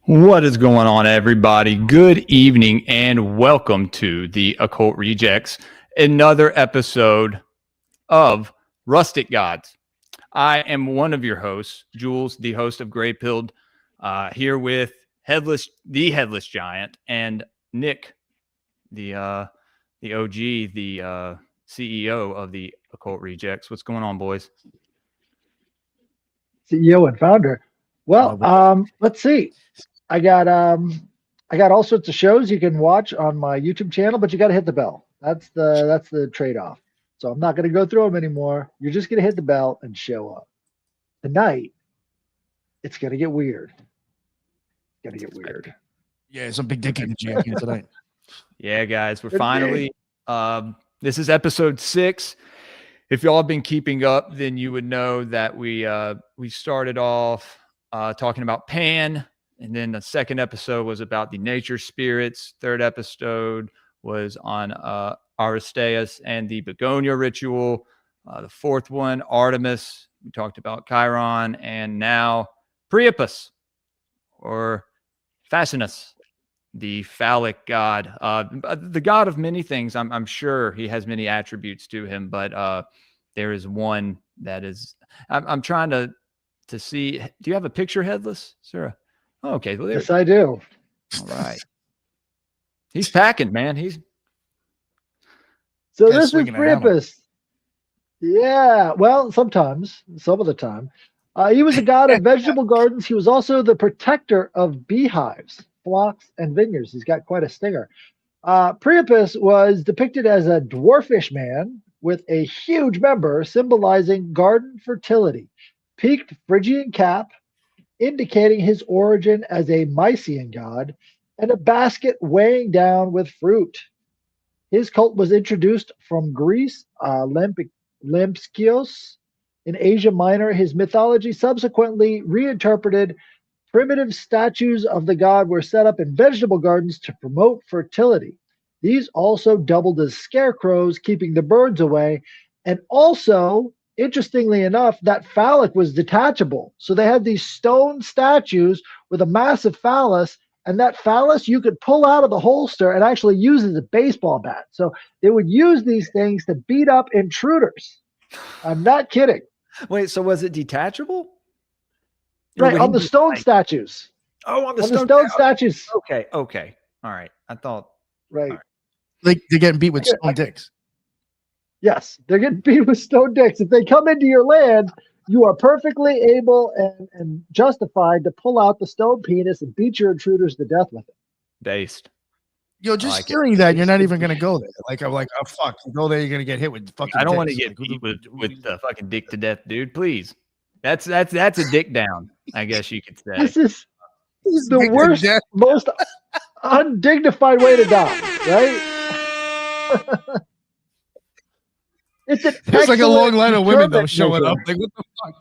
What is going on, everybody? Good evening and welcome to the Occult Rejects, another episode of Rustic Gods. I am one of your hosts, Jules, the host of Greypilled, here with the Headless Giant, and Nick, the OG, the CEO of the Occult Rejects. What's going on, boys? CEO and founder. Well, let's see. I got all sorts of shows you can watch on my YouTube channel, but you got to hit the bell. That's the trade-off. So I'm not going to go through them anymore. You're just going to hit the bell and show up. Tonight, it's going to get weird. Yeah, some big dick energy up here tonight. Yeah, guys, we're finally. This is episode 6. If y'all have been keeping up, then you would know that we started off talking about Pan. And then the second episode was about the nature spirits. Third episode was on Aristeas and the Begonia ritual. The fourth one, Artemis. We talked about Chiron. And now Priapus, or Fascinus, the phallic god. The god of many things. I'm sure he has many attributes to him, but there is one that is... I'm trying to see... Do you have a picture, Headless, Sarah? Oh, okay. Well, yes, I do. All right. He's packing, man. So this is Priapus. Yeah. Well, some of the time. He was a god of vegetable gardens. He was also the protector of beehives, flocks, and vineyards. He's got quite a stinger. Priapus was depicted as a dwarfish man with a huge member symbolizing garden fertility, peaked Phrygian cap, indicating his origin as a Mysian god, and a basket weighing down with fruit. His cult was introduced from Greece, Lempskios, in Asia Minor. His mythology subsequently reinterpreted. Primitive statues of the god were set up in vegetable gardens to promote fertility. These also doubled as scarecrows, keeping the birds away, and also, interestingly enough, that phallic was detachable. So they had these stone statues with a massive phallus, and that phallus you could pull out of the holster and actually use as a baseball bat. So they would use these things to beat up intruders. I'm not kidding. Wait, so was it detachable? Right, on the stone statues. Oh, on the stone statues. Okay. All right. I thought. Right. Right. Like they're getting beat with stone dicks. Yes, they're getting beat with stone dicks. If they come into your land, you are perfectly able and justified to pull out the stone penis and beat your intruders to death with it. Based. Yo, just hearing that, you're not even going to go there. I'm like, oh, fuck. You go there, you're going to get hit with fucking I don't want to dicks. get beat with the fucking dick to death, dude. Please. That's a dick down, I guess you could say. This is the worst, most undignified way to die, right? There's like a long line of women though showing up. Like, what the fuck?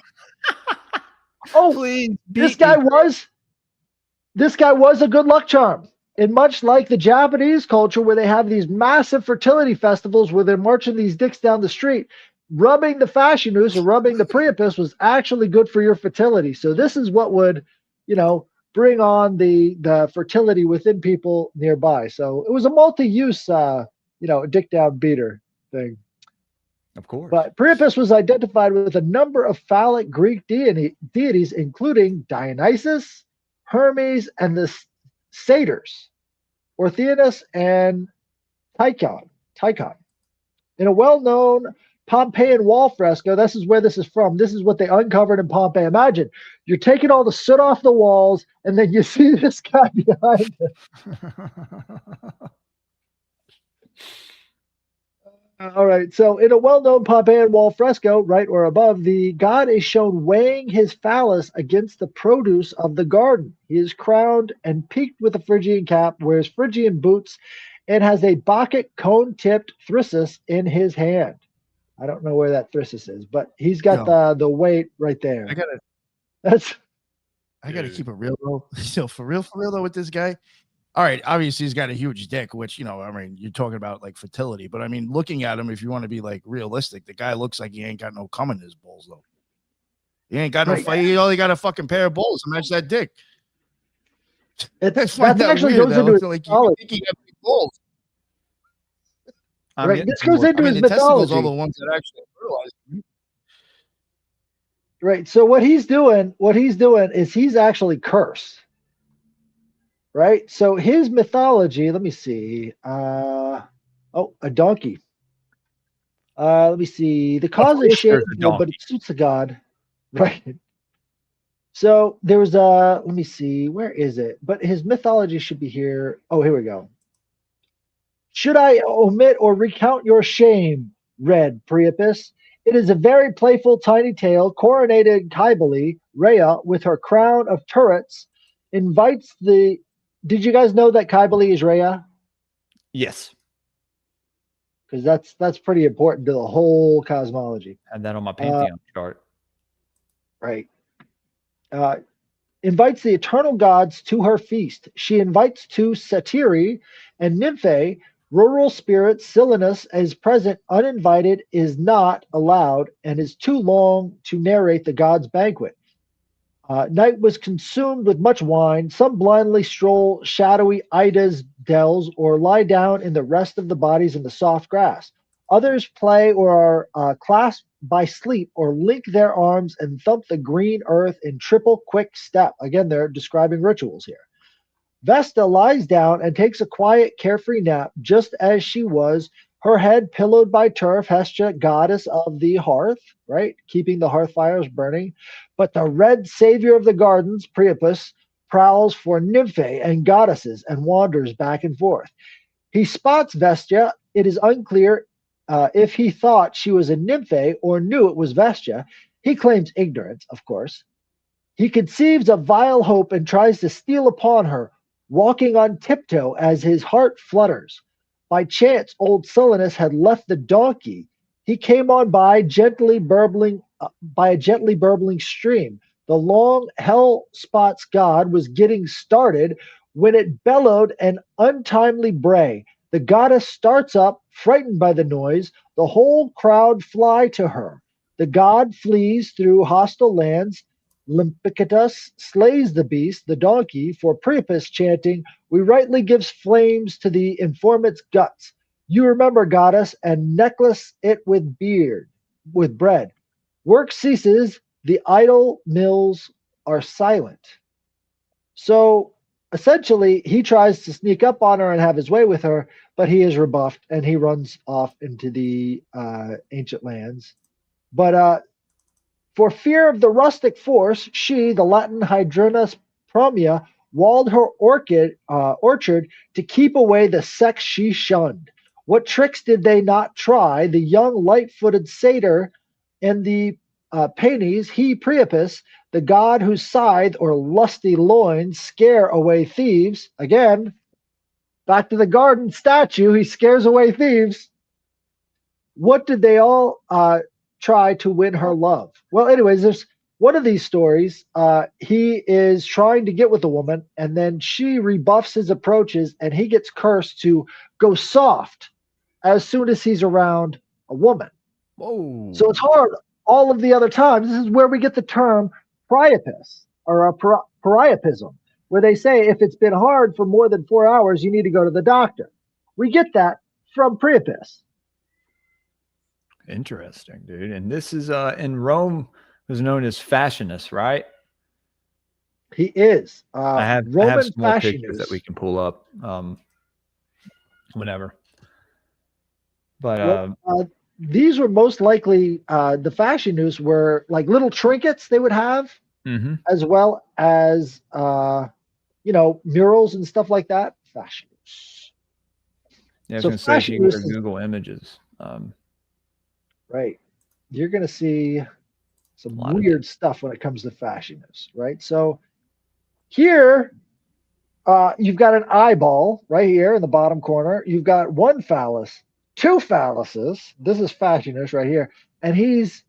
Oh, please! This guy was a good luck charm. And much like the Japanese culture, where they have these massive fertility festivals where they're marching these dicks down the street, rubbing the Fascinus or rubbing the Priapus was actually good for your fertility. So this is what would, bring on the fertility within people nearby. So it was a multi-use, dick down beater thing. Of course. But Priapus was identified with a number of phallic Greek deities, including Dionysus, Hermes, and the satyrs, Orpheus and Tychon. In a well-known Pompeian wall fresco, this is where this is from. This is what they uncovered in Pompeii. Imagine, you're taking all the soot off the walls, and then you see this guy behind it. All right, so in a well-known Pompeian wall fresco, right or above, the god is shown weighing his phallus against the produce of the garden. He is crowned and peaked with a Phrygian cap, wears Phrygian boots, and has a Bacchic cone-tipped thyrsus in his hand. I don't know where that thyrsus is, but he's got the weight right there. I gotta keep it real though. So for real though with this guy. All right, obviously he's got a huge dick, which, you're talking about like fertility, but I mean, looking at him, if you want to be like realistic, the guy looks like he ain't got no cum in his balls though. He ain't got no fight. He only got a fucking pair of balls to match that dick. That find that actually weird, goes though. into his It's like you mythology. think he got big balls. I'm Right. getting This some goes more- into I mean, his the testicles are mythology. the ones that actually fertilize. Right. So what he's doing is he's actually cursed. Right. So his mythology, let me see. A donkey. Let me see. The Of cause is course there's a shameful, but donkey. it suits a god. Right. So there was a, let me see, where is it? But his mythology should be here. Oh, here we go. Should I omit or recount your shame, read Priapus? It is a very playful tiny tale, coronated Cybele, Rhea, with her crown of turrets, invites the. Did you guys know that Cybele is Rhea? Yes. Because that's pretty important to the whole cosmology. Had that on my Pantheon chart. Right. Invites the eternal gods to her feast. She invites two Satyri and Nymphae. Rural spirit Silenus is present uninvited, is not allowed, and is too long to narrate the gods' banquet. Night was consumed with much wine. Some blindly stroll shadowy Ida's dells or lie down in the rest of the bodies in the soft grass. Others play or are clasped by sleep or link their arms and thump the green earth in triple quick step. Again, they're describing rituals here. Vesta lies down and takes a quiet, carefree nap, just as she was, her head pillowed by turf, Hestia, goddess of the hearth, right? Keeping the hearth fires burning. But the red savior of the gardens, Priapus, prowls for Nymphae and goddesses and wanders back and forth. He spots Vestia. It is unclear if he thought she was a Nymphae or knew it was Vestia. He claims ignorance, of course. He conceives a vile hope and tries to steal upon her, walking on tiptoe as his heart flutters. By chance, old Silenus had left the donkey. He came on by by a gently burbling stream. The long hell spot's god was getting started when it bellowed an untimely bray. The goddess starts up, frightened by the noise. The whole crowd fly to her. The god flees through hostile lands. Limpicatus slays the beast, the donkey, for Priapus chanting, we rightly gives flames to the informant's guts. You remember, goddess, and necklace it with bread. Work ceases, the idle mills are silent. So essentially, he tries to sneak up on her and have his way with her, but he is rebuffed and he runs off into the ancient lands. But for fear of the rustic force, she, the Latin Hydrinus Promia, walled her orchard to keep away the sex she shunned. What tricks did they not try? The young light-footed satyr and the Panes, he Priapus, the god whose scythe or lusty loins scare away thieves. Again, back to the garden statue, he scares away thieves. What did they all try to win her love? Well, anyways, there's one of these stories. He is trying to get with a woman, and then she rebuffs his approaches, and he gets cursed to go soft as soon as he's around a woman. Whoa. So it's hard all of the other times. This is where we get the term priapus or priapism, where they say if it's been hard for more than 4 hours, you need to go to the doctor. We get that from Priapus. Interesting, dude. And this is in Rome was known as Fascinus, right? He is. I have Roman some more pictures Fascinus. that we can pull up whenever. But these were most likely the Fascinus were like little trinkets they would have, as well as murals and stuff like that. Fascinus. Yeah, I was So going to say if you can go Fascinus to is- Google Images. Right. You're going to see some lot of weird stuff when it comes to Fascinus, right? So here, you've got an eyeball right here in the bottom corner. You've got one phallus, two phalluses. This is Fascinus right here. And he has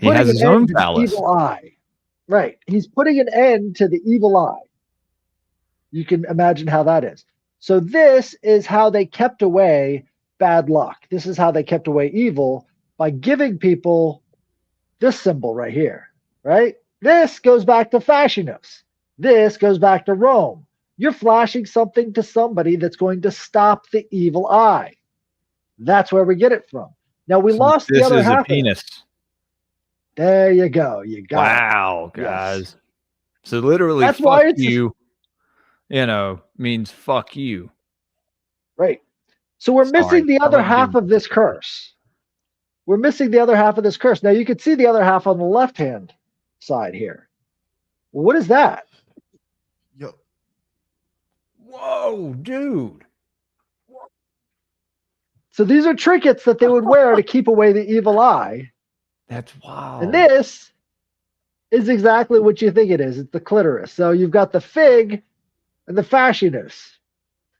putting his an own end to the phallus. evil eye. Right. He's putting an end to the evil eye. You can imagine how that is. So this is how they kept away bad luck. This is how they kept away evil, by giving people this symbol right here, right? This goes back to Fascinus. This goes back to Rome. you're flashing something to somebody that's going to stop the evil eye. That's where we get it from. Now we lost the other half. This is a penis. There you go. You got it. Wow, guys. Yes. So literally, That's why fuck it's you, means fuck you. Right. So we're Sorry, missing the I other wasn't half doing of this curse. We're missing the other half of this curse. Now you can see the other half on the left-hand side here. Well, what is that? Yo, Whoa, dude. So these are trinkets that they would wear to keep away the evil eye. That's wild. And this is exactly what you think it is. It's the clitoris. So you've got the fig and the Fascinus.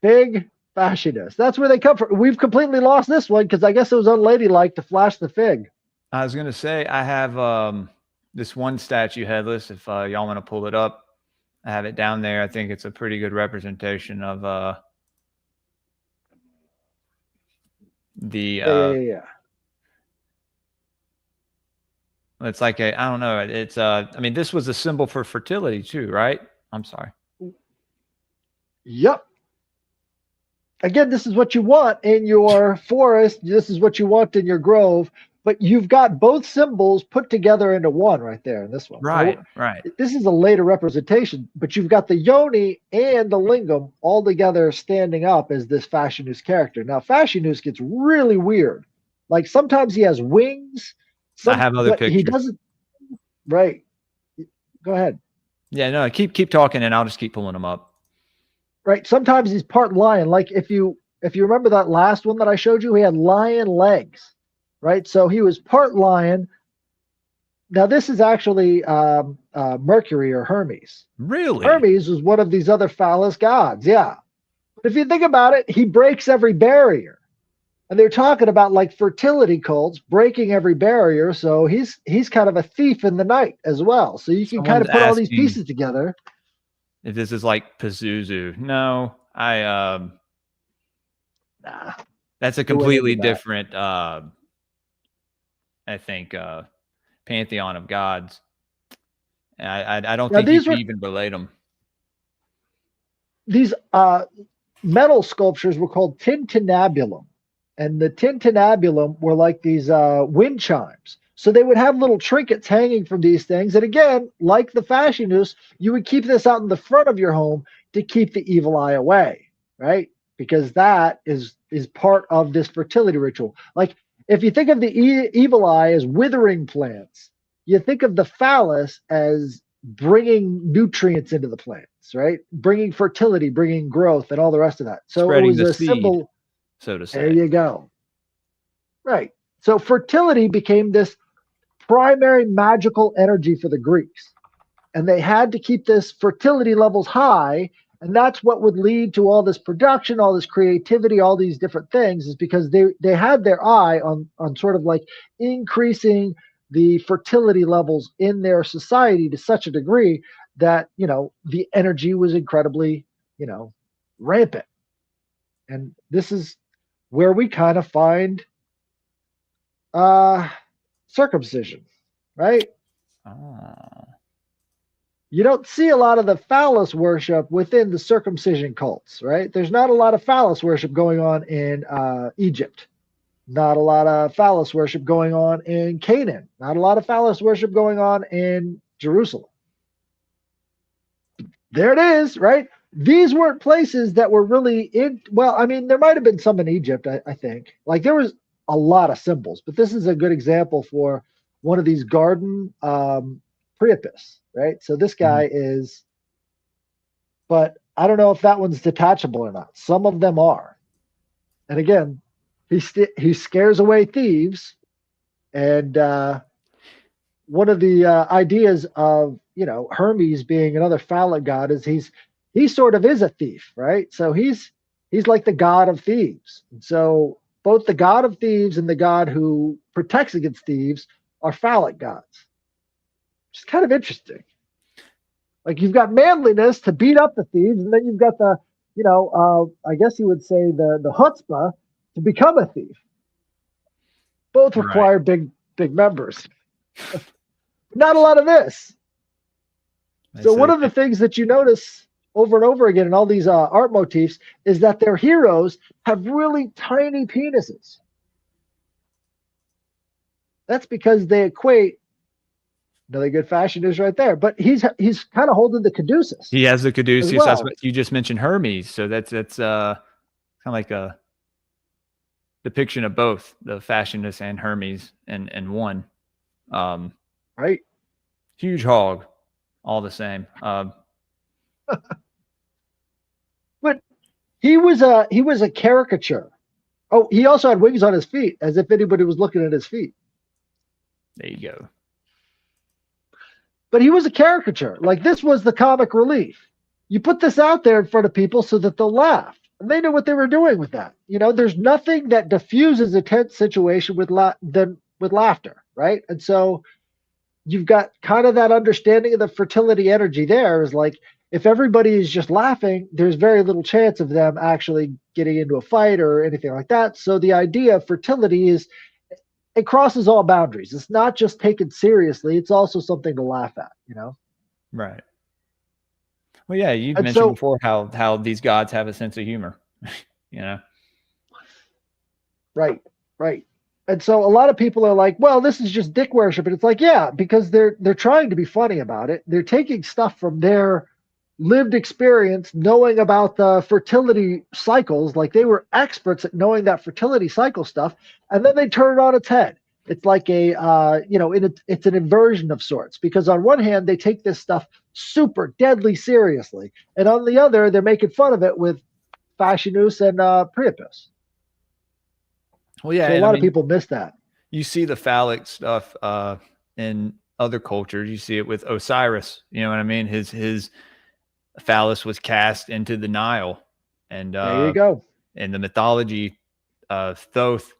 Fig, Fascinus. That's where they come from. We've completely lost this one because I guess it was unladylike to flash the fig. I was gonna say I have this one statue headless. If y'all want to pull it up, I have it down there. I think it's a pretty good representation of the Yeah. It's like I don't know. It's I mean, this was a symbol for fertility too, right? I'm sorry. Yep. Again, this is what you want in your forest. This is what you want in your grove. But you've got both symbols put together into one right there in this one. Right, So right. this is a later representation, but you've got the yoni and the lingam all together standing up as this Fascinus character. Now, Fascinus gets really weird. Like sometimes he has wings. I have other pictures. He doesn't. Right. Go ahead. Yeah, no, keep talking, and I'll just keep pulling them up. Right. Sometimes he's part lion. Like if you remember that last one that I showed you, he had lion legs. Right. So he was part lion. Now this is actually Mercury or Hermes. Really? Hermes was one of these other phallus gods. Yeah. But if you think about it, he breaks every barrier. And they're talking about like fertility cults breaking every barrier. So he's kind of a thief in the night as well. So you can kind of put all these pieces together. If this is like Pazuzu. No, Nah. That's a completely different I think pantheon of gods. I don't think you can even relate them. These metal sculptures were called tintinnabulum. And the tintinnabulum were like these wind chimes. So they would have little trinkets hanging from these things. And again, like the Fascinus, you would keep this out in the front of your home to keep the evil eye away, right? Because that is part of this fertility ritual. Like if you think of the evil eye as withering plants, you think of the phallus as bringing nutrients into the plants, right? Bringing fertility, bringing growth, and all the rest of that. So spreading it was the a seed, symbol. So to say. There you go. Right. So fertility became this primary magical energy for the Greeks. And they had to keep this fertility levels high. And that's what would lead to all this production, all this creativity, all these different things, is because they had their eye on sort of like increasing the fertility levels in their society to such a degree that, the energy was incredibly, rampant. And this is where we kind of find circumcision, right? You don't see a lot of the phallus worship within the circumcision cults, right? There's not a lot of phallus worship going on in Egypt. Not a lot of phallus worship going on in Canaan. Not a lot of phallus worship going on in Jerusalem. There it is, right? These weren't places that were really in. Well, I mean, there might have been some in Egypt, I think. Like there was a lot of symbols, but this is a good example for one of these garden Priapus, right? So this guy is, but I don't know if that one's detachable or not. Some of them are. And again, he scares away thieves. And one of the ideas of, Hermes being another phallic god is he sort of is a thief, right? So he's like the god of thieves. And so both the god of thieves and the god who protects against thieves are phallic gods. Which is kind of interesting. Like you've got manliness to beat up the thieves, and then you've got the, I guess you would say the chutzpah to become a thief. Both require big members. Not a lot of this. So one of the things that you notice over and over again in all these art motifs is that their heroes have really tiny penises. That's because they equate. Another good Fascinus right there, but he's kind of holding the caduceus. He has the caduceus. well. That's what you just mentioned, Hermes. So that's kind of like a depiction of both the Fascinus and Hermes in one. Right. Huge hog, all the same. But he was a caricature. Oh, he also had wings on his feet, as if anybody was looking at his feet. There you go. But he was a caricature. Like, this was the comic relief. You put this out there in front of people so that they'll laugh. And they knew what they were doing with that. You know, there's nothing that diffuses a tense situation than with laughter, right? And so you've got kind of that understanding of the fertility energy there is like, if everybody is just laughing, there's very little chance of them actually getting into a fight or anything like that. So the idea of fertility is, it crosses all boundaries. It's not just taken seriously. It's also something to laugh at, you know? Right. Well, yeah, you mentioned before how these gods have a sense of humor, you know? Right, right. And so a lot of people are like, well, this is just dick worship. And it's like, yeah, because they're trying to be funny about it. They're taking stuff from their lived experience, knowing about the fertility cycles. Like, they were experts at knowing that fertility cycle stuff. And then they turn it on its head. It's like it's an inversion of sorts, because on one hand, they take this stuff super deadly seriously. And on the other, they're making fun of it with Fascinus and Priapus. Well, yeah, so a lot of people miss that. You see the phallic stuff in other cultures. You see it with Osiris. You know what I mean? His phallus was cast into the Nile, and there you go. In the mythology, Thoth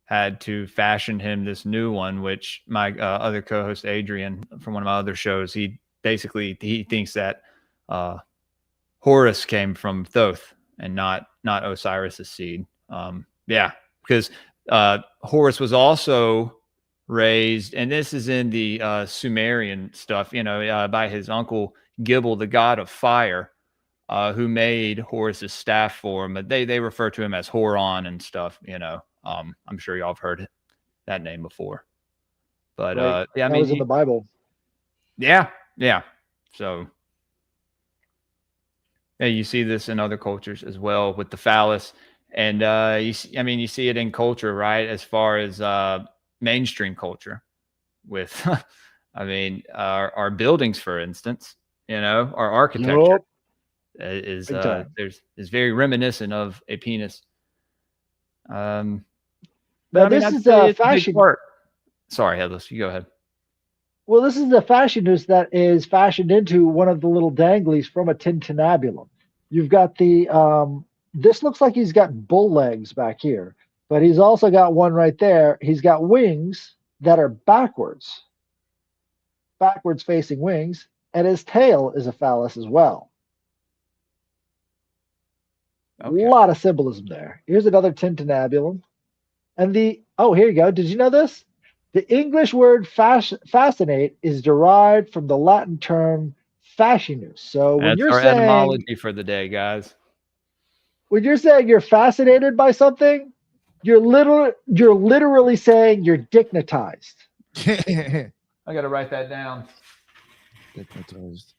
had to fashion him this new one, which my other co-host Adrian from one of my other shows, he thinks that Horus came from Thoth and not Osiris's seed. Because Horus was also raised, and this is in the Sumerian stuff, by his uncle Gibel, the god of fire, who made Horus's staff for him. But they refer to him as Horon and stuff, I'm sure y'all have heard that name before. But right. that was in the Bible. Yeah. So yeah, you see this in other cultures as well with the phallus. And you see it in culture, right? As far as mainstream culture with, our buildings, for instance, our architecture is very reminiscent of a penis. But this is a fashion. Sorry, Headless, you go ahead. Well, this is the Fascinus that is fashioned into one of the little danglies from a tintinnabulum. You've got the this looks like he's got bull legs back here, but he's also got one right there. He's got wings that are backwards facing wings, and his tail is a phallus as well. Okay. A lot of symbolism there. Here's another tintinnabulum. And here you go. Did you know this? The English word fascinate is derived from the Latin term fascinus. So when you're saying etymology for the day, guys. When you're saying you're fascinated by something, you're literally saying you're dignitized. I got to write that down. Dignitized.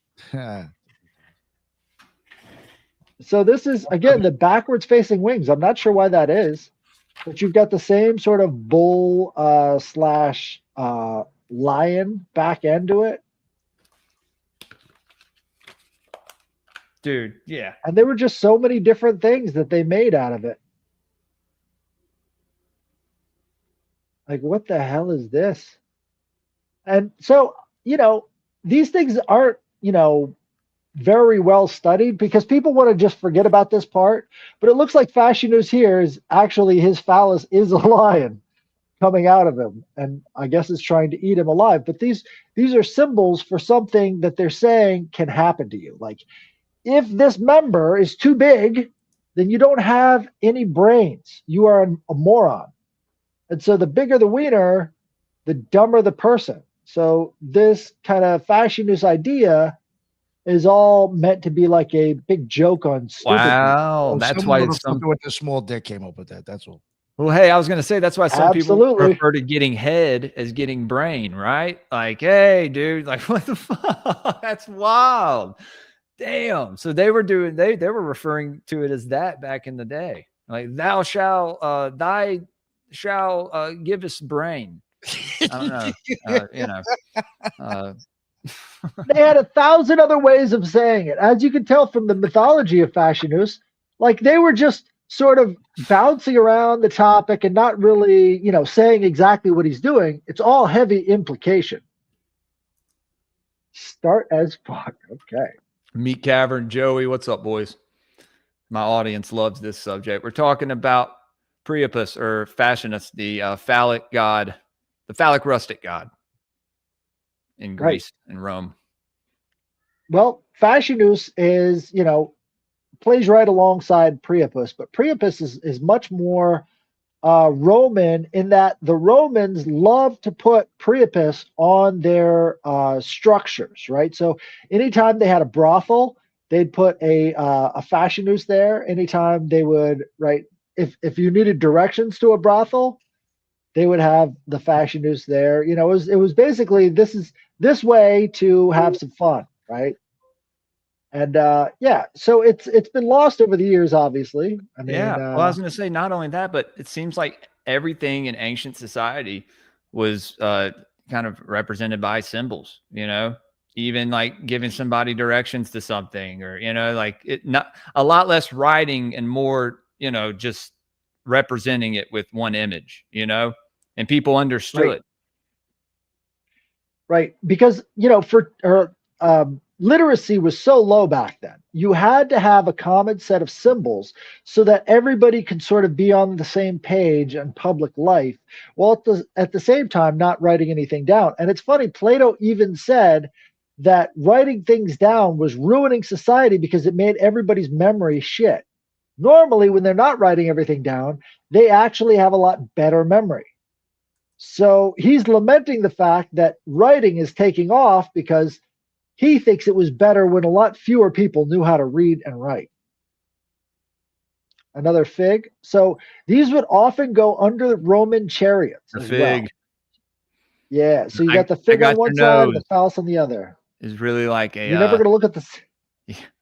So this is, again, the backwards facing wings. I'm not sure why that is, but you've got the same sort of bull / lion back end to it. Dude, yeah. And there were just so many different things that they made out of it. Like, what the hell is this? And so, these things aren't, very well studied because people want to just forget about this part. But it looks like Fascinus here is actually, his phallus is a lion coming out of him. And I guess it's trying to eat him alive. But these are symbols for something that they're saying can happen to you. Like, if this member is too big, then you don't have any brains. You are a moron. And so the bigger the wiener, the dumber the person. So this kind of Fascinus idea is all meant to be like a big joke on stupid people. Wow, that's some why motherfucker with the small dick came up with that. That's all. Well, hey, I was going to say that's why some people Absolutely. refer to getting head as getting brain, right? Like, hey, dude, like what the fuck? That's wild. Damn. So they were doing they were referring to it as that back in the day. Like thy shall give us brain. I don't know. You know. They had 1,000 other ways of saying it. As you can tell from the mythology of Fascinus, like they were just sort of bouncing around the topic and not really, saying exactly what he's doing. It's all heavy implication. Start as fuck. Okay. Meat Cavern, Joey, what's up, boys? My audience loves this subject. We're talking about Priapus or Fascinus, the phallic god, the phallic rustic god in Greece and Rome. Well, Fascinus is, plays right alongside Priapus, but Priapus is much more Roman in that the Romans love to put Priapus on their structures, right? So anytime they had a brothel, they'd put a Fascinus there. Anytime they would, right, if you needed directions to a brothel, they would have the Fascinus there. It was basically this way to have some fun, right? And so it's been lost over the years, obviously. I mean, well, I was going to say not only that, but it seems like everything in ancient society was kind of represented by symbols. Even like giving somebody directions to something, or like it not a lot less writing and more just representing it with one image. And people understood. Right, because literacy was so low back then. You had to have a common set of symbols so that everybody could sort of be on the same page in public life, while at the same time not writing anything down. And it's funny, Plato even said that writing things down was ruining society because it made everybody's memory shit. Normally, when they're not writing everything down, they actually have a lot better memory. So he's lamenting the fact that writing is taking off because he thinks it was better when a lot fewer people knew how to read and write. Another fig. So these would often go under the Roman chariots. The fig. Well. Yeah. So you got the fig on one side and the phallus on the other. Is really like a. You're never going to look at this.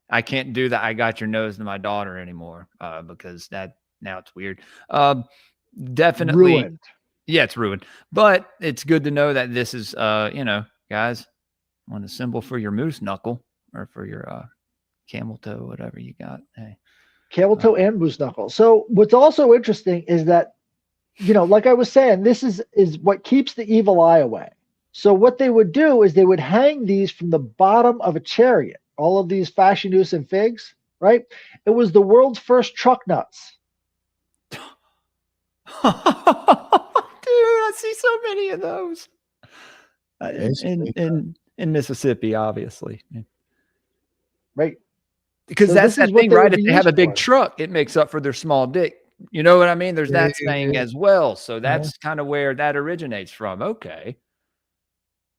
I can't do that. I got your nose to my daughter anymore because now it's weird. Definitely. Ruined. Yeah, it's ruined. But it's good to know that this is, guys, on a symbol for your moose knuckle or for your camel toe, whatever you got. Hey, camel toe and moose knuckle. So what's also interesting is that, like I was saying, this is what keeps the evil eye away. So what they would do is they would hang these from the bottom of a chariot. All of these Fascinus and figs, right? It was the world's first truck nuts. Dude, I see so many of those in Mississippi, obviously, right? Because so that's that thing, right? If they have a big truck, it makes up for their small dick. You know what I mean? There's that saying as well. So that's kind of where that originates from. Okay.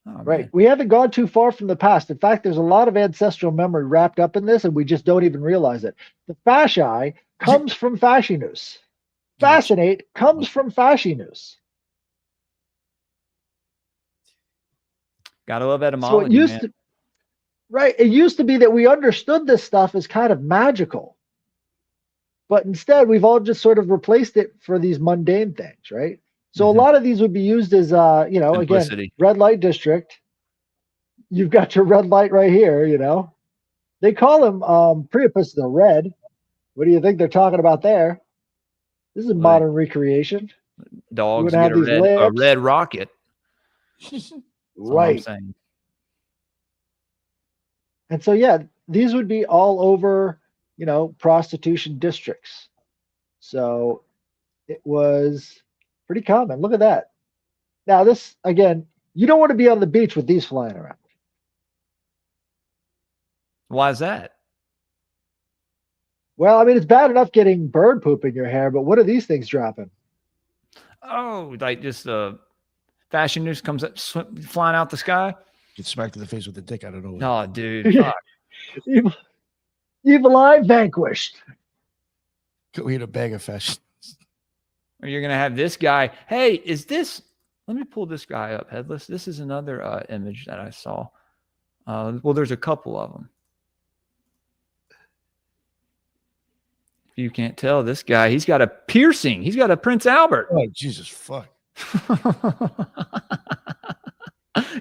Oh, right. Man. We haven't gone too far from the past. In fact, there's a lot of ancestral memory wrapped up in this, and we just don't even realize it. The fasciae comes from Fascinus. Fascinate comes from Fascinus. Gotta love etymology. So it used to be that we understood this stuff as kind of magical, but instead we've all just sort of replaced it for these mundane things, right? So a lot of these would be used as, Simplicity. Again, red light district. You've got your red light right here, They call him Priapus the Red. What do you think they're talking about there? This is modern recreation. Dogs get a red rocket. Right. And so, these would be all over, prostitution districts. So it was pretty common. Look at that. Now this, again, you don't want to be on the beach with these flying around. Why is that? Well, I mean, it's bad enough getting bird poop in your hair, but what are these things dropping? Oh, like just Fascinus comes up flying out the sky. Get smacked in the face with the dick out of nowhere. Oh, dude. Fuck. Evil eye vanquished. Go eat a bag of fish. Or you're going to have this guy. Hey, is this? Let me pull this guy up, Headless. This is another image that I saw. Well, there's a couple of them. If you can't tell, this guy, he's got a piercing. He's got a Prince Albert. Oh, Jesus, fuck.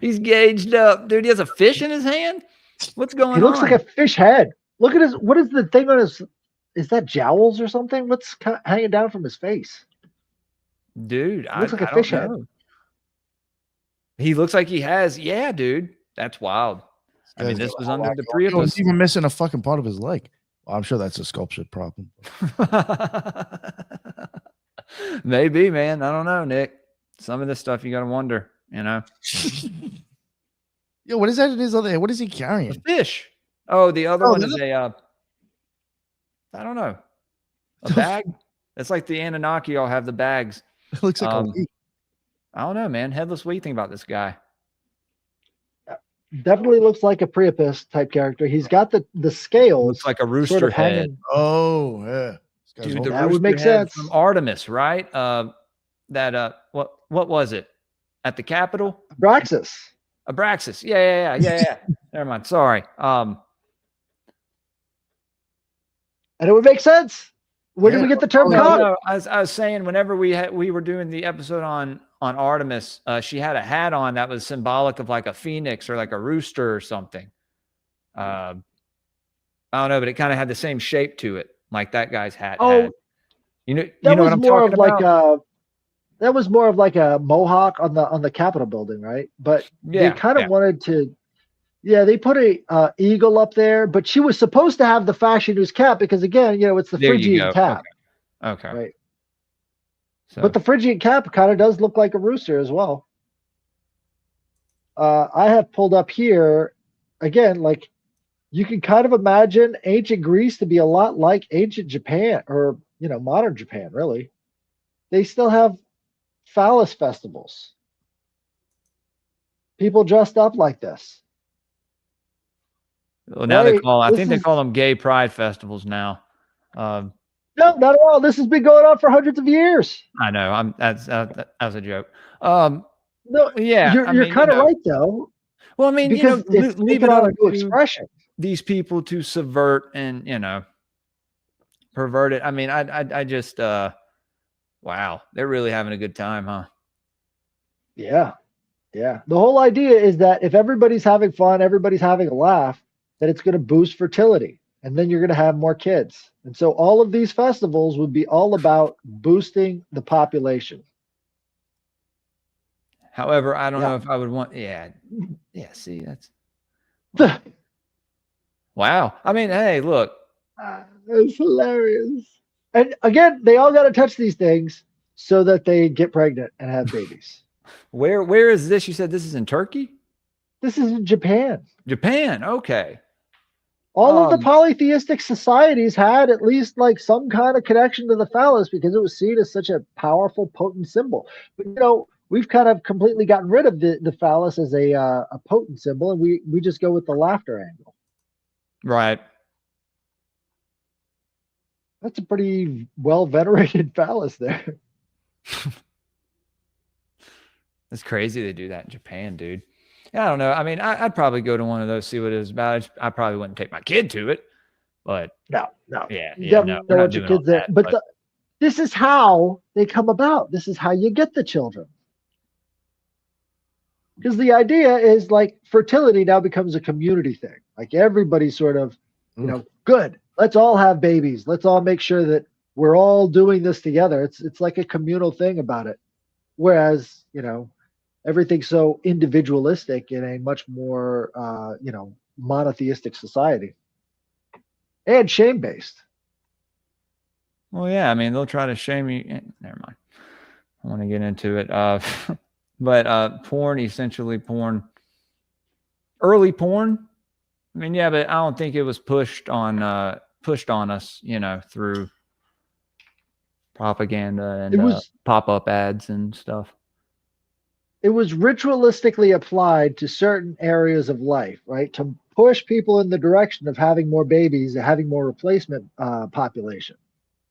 He's gauged up. Dude, he has a fish in his hand? What's going on? He looks like a fish head. Look at his, what is the thing on his, is that jowls or something? What's hanging down from his face? Dude, Looks like a fish head. He looks like he has, yeah, dude. That's wild. I mean, this was under the Priapus. He's even missing a fucking part of his leg. Well, I'm sure that's a sculpture problem. Maybe, man. I don't know, Nick. Some of this stuff you got to wonder, you know. Yo, what is that in his other hand? What is he carrying? A fish. Oh, the other one is a, I don't know, a bag. It's like the Anunnaki all have the bags. It looks like a leaf. I don't know, man. Headless, what do you think about this guy? Definitely looks like a Priapus type character. He's got the scales. Looks like a rooster sort of head. hanging. Oh, yeah. Dude, the that would rooster make head sense. from Artemis, right? What was it? At the Capitol? Abraxas. Abraxas. Yeah. Never mind. Sorry. And it would make sense. Where did we get the term cock? No, I was saying whenever we were doing the episode on Artemis, she had a hat on that was symbolic of like a phoenix or like a rooster or something. I don't know, but it kind of had the same shape to it, like that guy's hat had. You know what I'm talking about? That was more of like a mohawk on the Capitol building, right? But they kind of wanted to. Yeah, they put a eagle up there, but she was supposed to have the Fascinus cap because, again, it's the Phrygian cap. Okay. Right. So. But the Phrygian cap kind of does look like a rooster as well. I have pulled up here, again, like you can kind of imagine ancient Greece to be a lot like ancient Japan or, modern Japan, really. They still have phallus festivals. People dressed up like this. Well, now I think they call them gay pride festivals now. No, not at all. This has been going on for hundreds of years. I know. That's a joke. No, yeah, you're kind of right though. Well, I mean, because leave it on a new expression. These people to subvert and pervert it. I mean, I just wow, they're really having a good time, huh? Yeah. The whole idea is that if everybody's having fun, everybody's having a laugh, that it's going to boost fertility, and then you're going to have more kids. And so all of these festivals would be all about boosting the population. However, I don't know if I would want. Yeah. See, that's wow. I mean, hey, look, it's hilarious. And again, they all got to touch these things so that they get pregnant and have babies. Where is this? You said this is in Turkey? This is in Japan. Japan, okay. All of the polytheistic societies had at least like some kind of connection to the phallus because it was seen as such a powerful, potent symbol. But we've kind of completely gotten rid of the phallus as a potent symbol, and we just go with the laughter angle. Right. That's a pretty well venerated phallus there. It's crazy they do that in Japan, dude. Yeah, I don't know. I mean, I'd probably go to one of those, see what it was about. I probably wouldn't take my kid to it, but no. Yeah, no, we're not doing kids there. But this is how they come about. This is how you get the children. Because the idea is like fertility now becomes a community thing. Like everybody's sort of, good. Let's all have babies. Let's all make sure that we're all doing this together. It's like a communal thing about it. Whereas, everything's so individualistic in a much more, monotheistic society and shame-based. Well, yeah, I mean, they'll try to shame you. Never mind. I want to get into it. But porn, essentially porn, early porn. I mean, yeah, but I don't think it was pushed on us, through propaganda and pop-up ads and stuff. it was ritualistically applied to certain areas of life, right? To push people in the direction of having more babies, having more replacement population,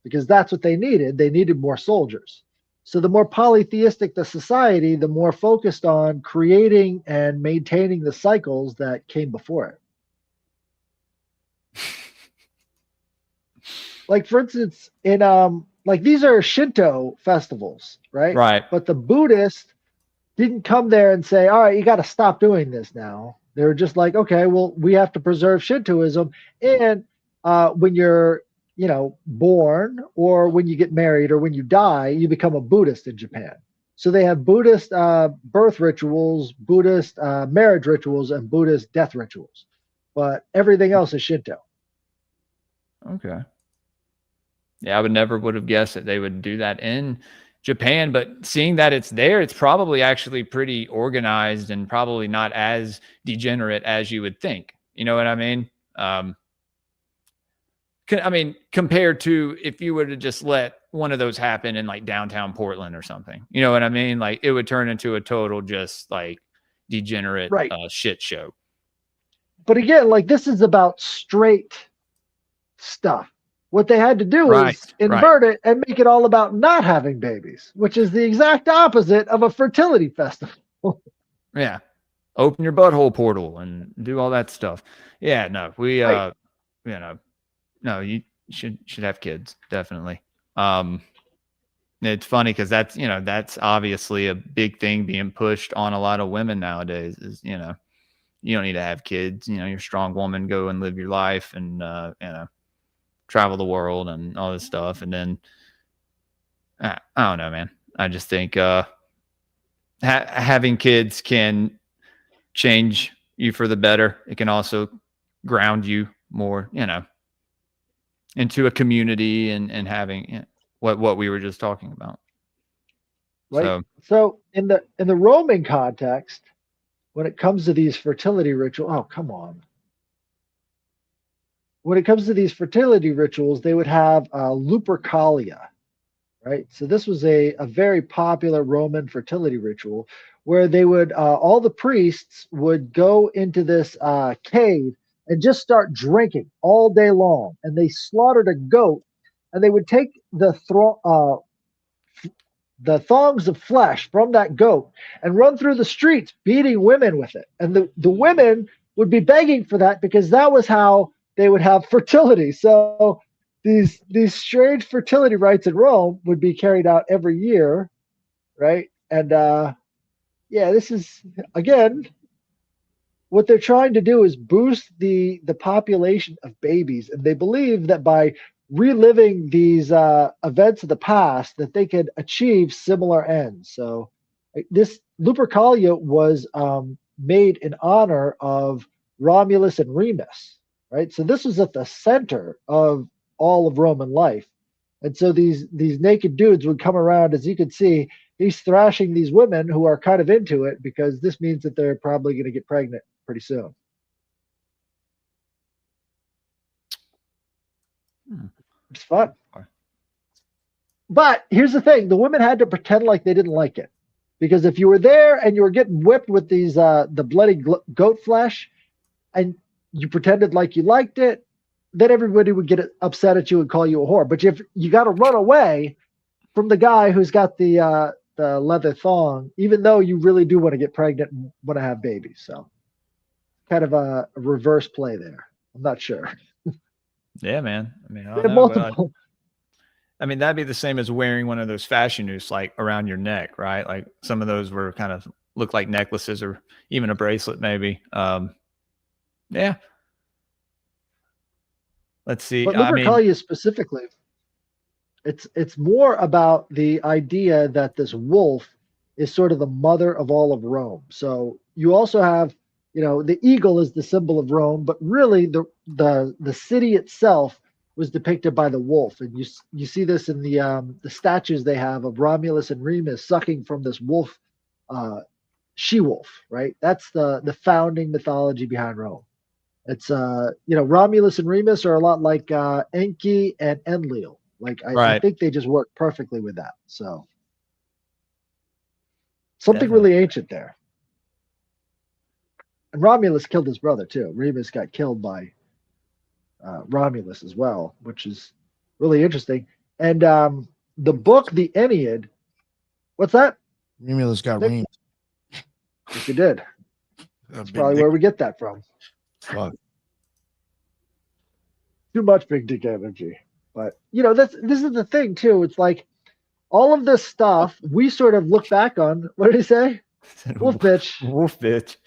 because that's what they needed. They needed more soldiers. So the more polytheistic the society, the more focused on creating and maintaining the cycles that came before it. Like, for instance, in like, these are Shinto festivals, right? Right. But the Buddhists didn't come there and say, all right, you got to stop doing this now. They were just like, okay, well, we have to preserve Shintoism. And when you're, born, or when you get married, or when you die, you become a Buddhist in Japan. So they have Buddhist birth rituals, Buddhist marriage rituals, and Buddhist death rituals. But everything else is Shinto. Okay. Yeah, I would have guessed that they would do that in Japan, but seeing that it's there, it's probably actually pretty organized and probably not as degenerate as you would think. You know what I mean? Compared to if you were to just let one of those happen in like downtown Portland or something, you know what I mean? Like, it would turn into a total just like degenerate shit show. But again, like, this is about straight stuff. What they had to do is invert it and make it all about not having babies, which is the exact opposite of a fertility festival. Yeah. Open your butthole portal and do all that stuff. Yeah, no, we no, you should have kids, definitely. It's funny because that's obviously a big thing being pushed on a lot of women nowadays is, you don't need to have kids. You're a strong woman, go and live your life and, travel the world and all this stuff. And then I don't know, man. I just think having kids can change you for the better. It can also ground you more, into a community and having what we were just talking about. Right. So in the Roman context, when it comes to these fertility rituals, oh, come on. When it comes to these fertility rituals, they would have Lupercalia, right? So this was a very popular Roman fertility ritual where they would, all the priests would go into this cave and just start drinking all day long. And they slaughtered a goat, and they would take the thongs of flesh from that goat and run through the streets beating women with it. And the women would be begging for that because that was how they would have fertility. So these strange fertility rites in Rome would be carried out every year, right? And this is, again, what they're trying to do is boost the population of babies, and they believe that by reliving these events of the past, that they could achieve similar ends. So this Lupercalia was made in honor of Romulus and Remus. Right, so this was at the center of all of Roman life, and so these naked dudes would come around. As you can see, he's thrashing these women who are kind of into it because this means that they're probably going to get pregnant pretty soon. It's fun, but here's the thing: the women had to pretend like they didn't like it, because if you were there and you were getting whipped with these the bloody goat flesh, and you pretended like you liked it, then everybody would get upset at you and call you a whore. But if you got to run away from the guy who's got the leather thong, even though you really do want to get pregnant and want to have babies. So kind of a reverse play there. I'm not sure. Yeah, man. I mean, I don't know, that'd be the same as wearing one of those Fascinus like around your neck, right? Like some of those were kind of look like necklaces or even a bracelet, maybe. Yeah. Let's see. But Lupercalia specifically, it's more about the idea that this wolf is sort of the mother of all of Rome. So you also have, the eagle is the symbol of Rome, but really the city itself was depicted by the wolf, and you see this in the statues they have of Romulus and Remus sucking from this wolf, she-wolf, right? That's the founding mythology behind Rome. It's Romulus and Remus are a lot like Enki and Enlil. Like I think they just work perfectly with that. So Something Definitely. really ancient there. And Romulus killed his brother too. Remus got killed by Romulus as well, which is really interesting. And the book, the Aeneid, what's that? Romulus got Nick? reamed. Yes, he did. That's probably where we get that from. Fuck. Too much big dick energy. But this is the thing too. It's like all of this stuff we sort of look back on. What did he say? Wolf bitch. Wolf bitch.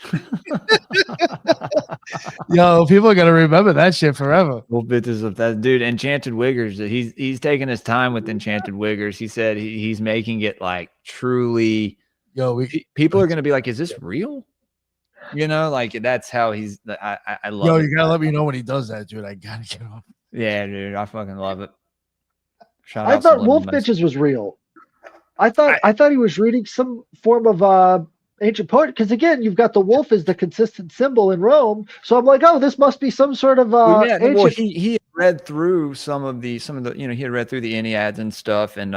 Yo, people are gonna remember that shit forever. Wolf bitch is that dude. Enchanted Wiggers. He's taking his time with Enchanted Wiggers. He said he's making it like truly. Yo, people are gonna be like, is this real? Like that's how he's. I love. Yo, it. you gotta let me know when he does that, dude. I gotta get off. Yeah, dude, I fucking love it. I thought Wolf Bitches was real. I thought he was reading some form of ancient poetry, because again, you've got the wolf as the consistent symbol in Rome. So I'm like, oh, this must be some sort of ancient. Well, he had read through some of the he had read through the Enneads and stuff, and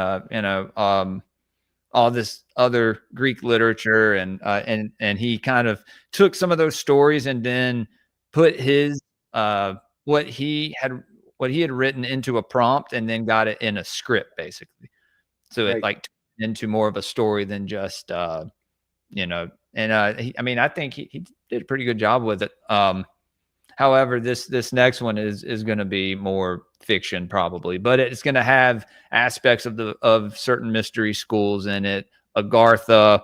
all this other Greek literature, and he kind of took some of those stories and then put his what he had written into a prompt, and then got it in a script basically. So it like turned into more of a story than just I think he did a pretty good job with it. However, this next one is going to be more fiction probably, but it's going to have aspects of certain mystery schools in it, Agartha,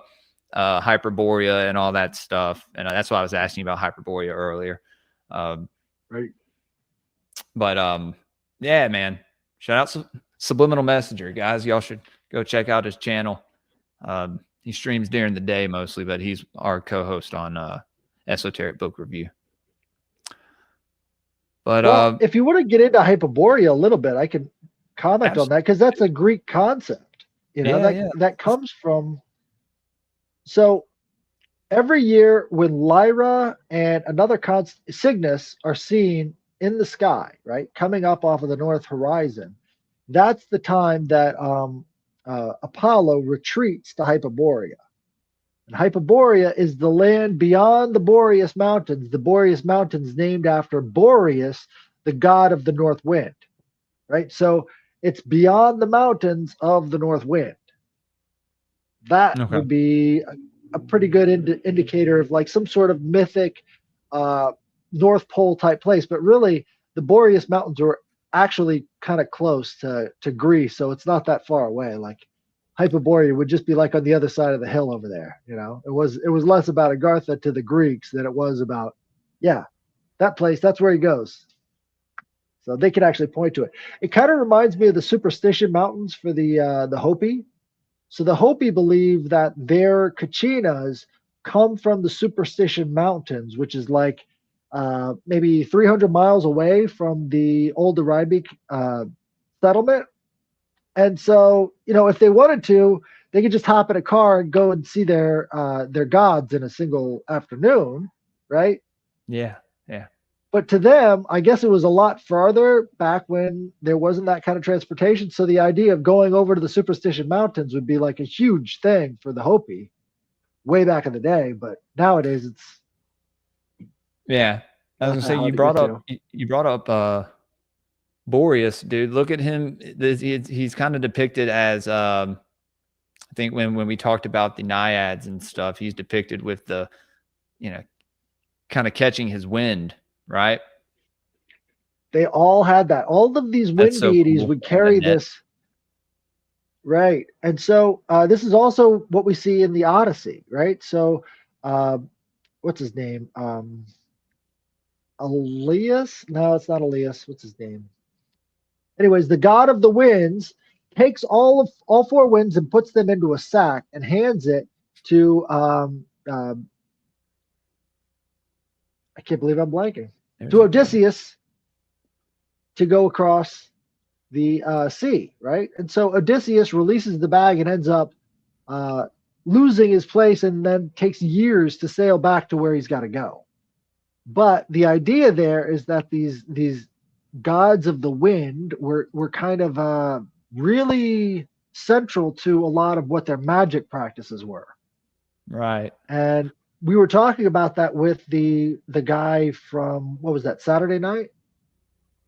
Hyperborea, and all that stuff. And that's why I was asking about Hyperborea earlier. Right. But yeah, man, shout out Subliminal Messenger, guys. Y'all should go check out his channel. He streams during the day mostly, but he's our co-host on Esoteric Book Review. But if you want to get into Hyperborea a little bit, I can comment on that, because that's a Greek concept. That comes from. So every year when Lyra and another Cygnus are seen in the sky, right, coming up off of the north horizon, that's the time that Apollo retreats to Hyperborea. And Hyperborea is the land beyond the Boreas Mountains. The Boreas Mountains named after Boreas, the god of the north wind, right? So it's beyond the mountains of the north wind. That would be a pretty good indicator of like some sort of mythic North Pole type place. But really, the Boreas Mountains were actually kind of close to Greece, so it's not that far away. Like Hyperborea would just be like on the other side of the hill over there. It was less about Agartha to the Greeks than it was about, that place. That's where he goes. So they can actually point to it. It kind of reminds me of the Superstition Mountains for the Hopi. So the Hopi believe that their Kachinas come from the Superstition Mountains, which is like maybe 300 miles away from the old Arabic settlement. And so, if they wanted to, they could just hop in a car and go and see their gods in a single afternoon, right? Yeah. But to them, I guess it was a lot farther back when there wasn't that kind of transportation. So the idea of going over to the Superstition Mountains would be like a huge thing for the Hopi way back in the day. But nowadays it's. Yeah. I was going to say, you brought up Boreas, dude. Look at him. He's kind of depicted as, I think when we talked about the naiads and stuff, he's depicted with the, kind of catching his wind, right? They all had that. All of these wind deities would carry this. Right. And so this is also what we see in the Odyssey, right? So what's his name? Elias? No, it's not Elias. What's his name? Anyways, the god of the winds takes all four winds and puts them into a sack and hands it to I can't believe I'm blanking. To Odysseus to go across the sea, right? And so Odysseus releases the bag and ends up losing his place, and then takes years to sail back to where he's got to go. But the idea there is that these gods of the wind were kind of really central to a lot of what their magic practices were. Right. And we were talking about that with the guy from, what was that, Saturday Night?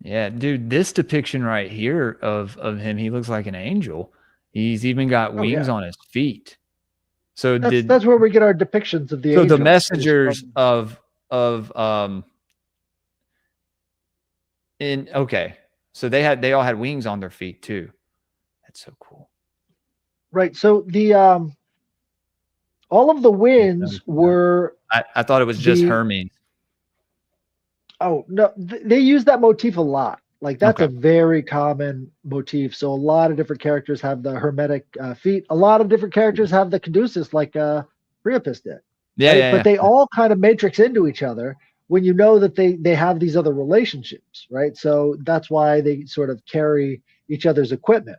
Yeah, dude, this depiction right here of him, he looks like an angel. He's even got Oh wings yeah, on his feet. So that's where we get our depictions of the so the angels. messengers From, of in okay. So they all had wings on their feet too. That's so cool. right. So the all of the winds were I thought it was just Hermes. Oh no, they use that motif a lot. Like that's Okay. a very common motif. So a lot of different characters have the hermetic feet. A lot of different characters have the caduceus, like Priapus did. Yeah, Right? yeah, But yeah. they all kind of matrix into each other when you know that they have these other relationships, right? So that's why they sort of carry each other's equipment.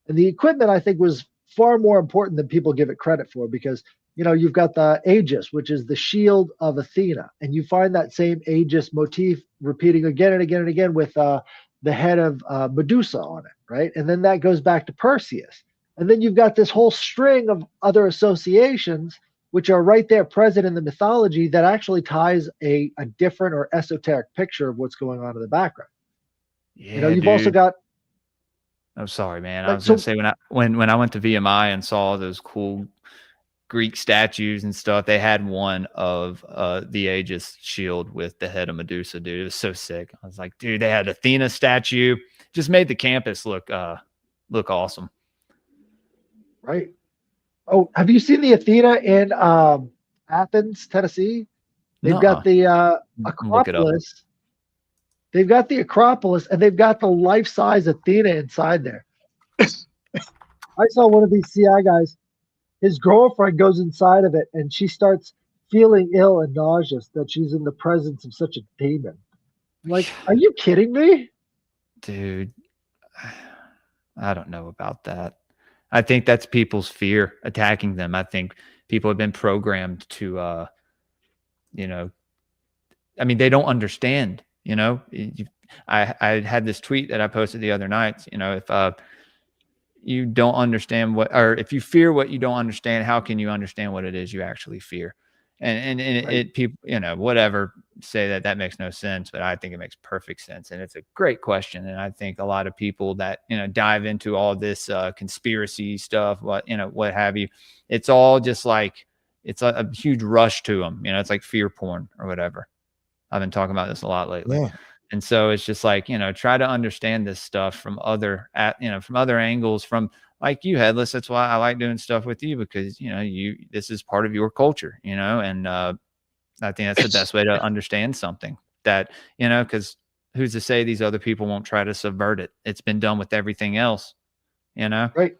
And the equipment, I think, was far more important than people give it credit for, because you've got the Aegis, which is the shield of Athena, and you find that same Aegis motif repeating again and again and again with the head of Medusa on it, right? And then that goes back to Perseus, and then you've got this whole string of other associations which are right there present in the mythology that actually ties a different or esoteric picture of what's going on in the background. Yeah, You've also dude. got. I'm sorry, man. I Right, was gonna so say when I went to VMI and saw those cool Greek statues and stuff, they had one of the Aegis shield with the head of Medusa, dude. It was so sick. I was like, dude, they had Athena statue. Just made the campus look awesome. right. Oh, have you seen the Athena in Athens, Tennessee? They've got the Look it up. Acropolis. They've got the Acropolis, and they've got the life-size Athena inside there. I saw one of these CI guys. His girlfriend goes inside of it, and she starts feeling ill and nauseous that she's in the presence of such a demon. I'm like, are you kidding me? Dude, I don't know about that. I think that's people's fear attacking them. I think people have been programmed to, I mean, they don't understand, I had this tweet that I posted the other night, if you don't understand or if you fear what you don't understand, how can you understand what it is you actually fear? And Right. it people, whatever, say that makes no sense, but I think it makes perfect sense. And it's a great question. And I think a lot of people that, dive into all this conspiracy stuff, what have you, it's all just like, it's a huge rush to them. It's like fear porn or whatever. I've been talking about this a lot lately. Yeah. And so it's just like, try to understand this stuff from other angles, from like you, Headless. That's why I like doing stuff with you, because, this is part of your culture, and I think that's the best way to understand something that, because who's to say these other people won't try to subvert it? It's been done with everything else, Right.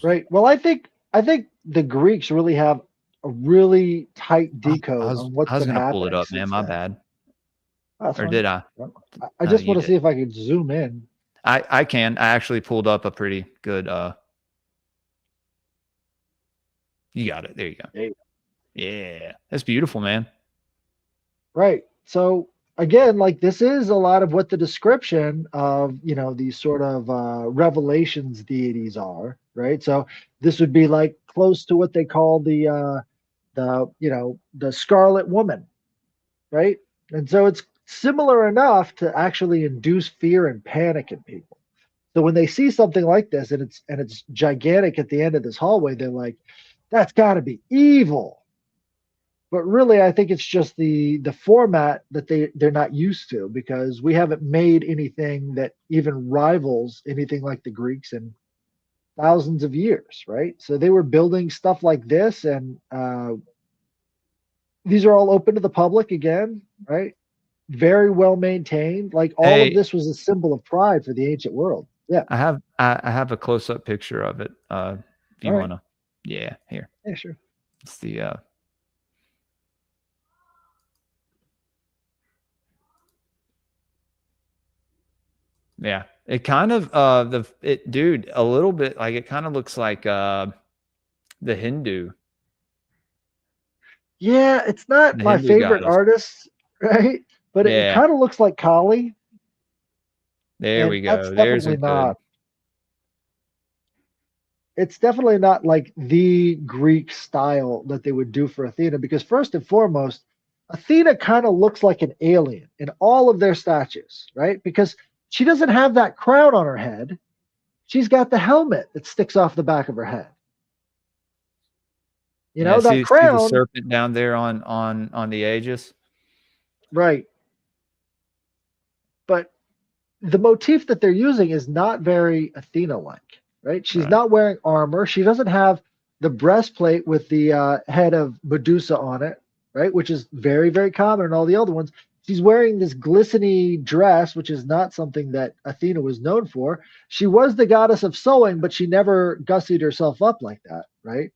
Right. Well, I think the Greeks really have a really tight decode on what's I was been going to pull happening it up, man. since My then. bad. That's Or fine. did I? I just you want to did. see if I can zoom in. I can. I actually pulled up a pretty good. You got it. There you go. Yeah, that's beautiful, man. Right. So again, like this is a lot of what the description of these sort of revelations deities are. Right. So this would be like close to what they call the Scarlet Woman. Right. And so it's similar enough to actually induce fear and panic in people. So when they see something like this and it's gigantic at the end of this hallway, they're like, that's got to be evil. But really, I think it's just the format that they're not used to, because we haven't made anything that even rivals anything like the Greeks in thousands of years, right? So they were building stuff like this, and these are all open to the public again, right? Very well maintained. Like all of this was a symbol of pride for the ancient world. Yeah, I have a close up picture of it. If you want to, here. Yeah, sure. It's the yeah. It kind of dude, a little bit like, it kind of looks like the Hindu. Yeah, it's not my favorite artist, right? But it kind of looks like Kali. There we go. That's There's definitely a good. not. it's definitely not like the Greek style that they would do for Athena, because first and foremost, Athena kind of looks like an alien in all of their statues, right? Because she doesn't have that crown on her head. She's got the helmet that sticks off the back of her head. You know, that see crown. the serpent down there on the Aegis. Right. But the motif that they're using is not very Athena-like, right? She's not wearing armor. She doesn't have the breastplate with the head of Medusa on it, right? Which is very, very common in all the other ones. She's wearing this glistening dress, which is not something that Athena was known for. She was the goddess of sewing, but she never gussied herself up like that, right?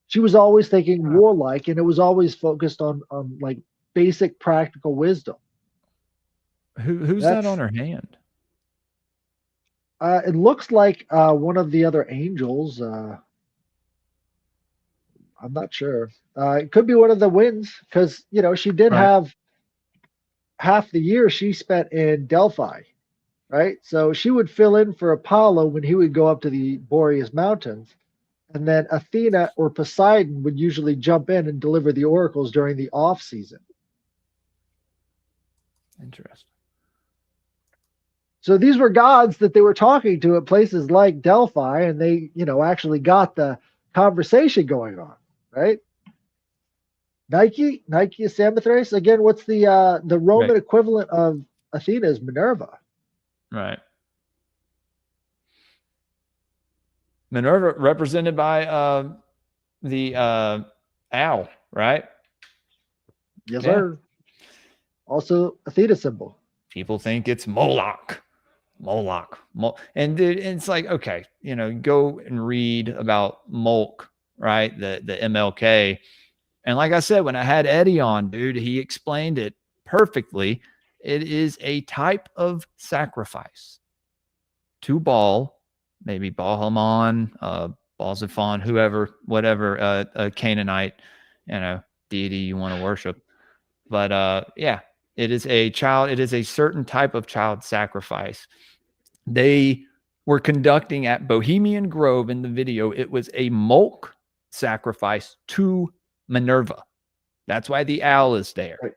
She was always thinking warlike, and it was always focused on like basic practical wisdom. Who's that on her hand? It looks like one of the other angels. I'm not sure. It could be one of the winds, because you know she did have half the year she spent in Delphi, right? So she would fill in for Apollo when he would go up to the Boreas Mountains, and then Athena or Poseidon would usually jump in and deliver the oracles during the off season. Interesting. So these were gods that they were talking to at places like Delphi, and they, you know, actually got the conversation going on, right? Nike is Samothrace. Again, what's the Roman equivalent of Athena is Minerva. Right. Minerva represented by the owl, right? Yes, sir. Also Athena symbol. People think it's Moloch. And it's like, okay, you know, go and read about Molk, right? The MLK. And like I said, when I had Eddie on, dude, he explained it perfectly. It is a type of sacrifice to Baal, maybe Baal-Hamon, Baal-Zephon, whoever, whatever, a Canaanite, you know, deity you want to worship. But yeah, it is a certain type of child sacrifice. They were conducting at Bohemian Grove in the video. It was a Molk sacrifice to Minerva. That's why the owl is there. Right.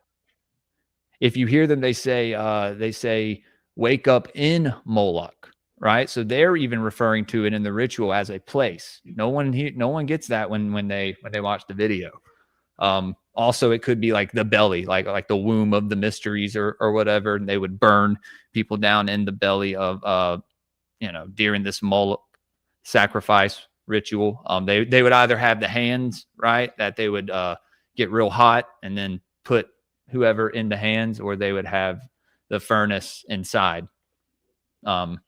If you hear them, they say, wake up in Moloch, right? So they're even referring to it in the ritual as a place. No one gets that when they watch the video. Also, it could be like the belly, like the womb of the mysteries or whatever, and they would burn people down in the belly of during this Moloch sacrifice ritual. They would either have the hands, right, that they would get real hot and then put whoever in the hands, or they would have the furnace inside. That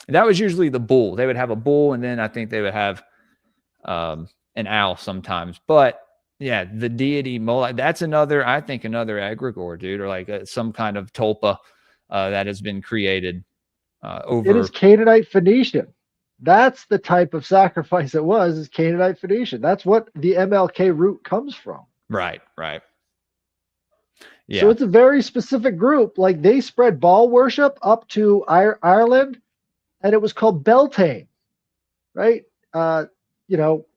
was usually the bull. They would have a bull, and then I think they would have an owl sometimes. But yeah, the deity Moloch, that's another egregore, dude, or like some kind of tulpa that has been created over. It is Canaanite Phoenician. That's the type of sacrifice it was, is Canaanite Phoenician. That's what the MLK root comes from. Right. Yeah. So it's a very specific group. Like they spread Baal worship up to Ireland, and it was called Beltane, right?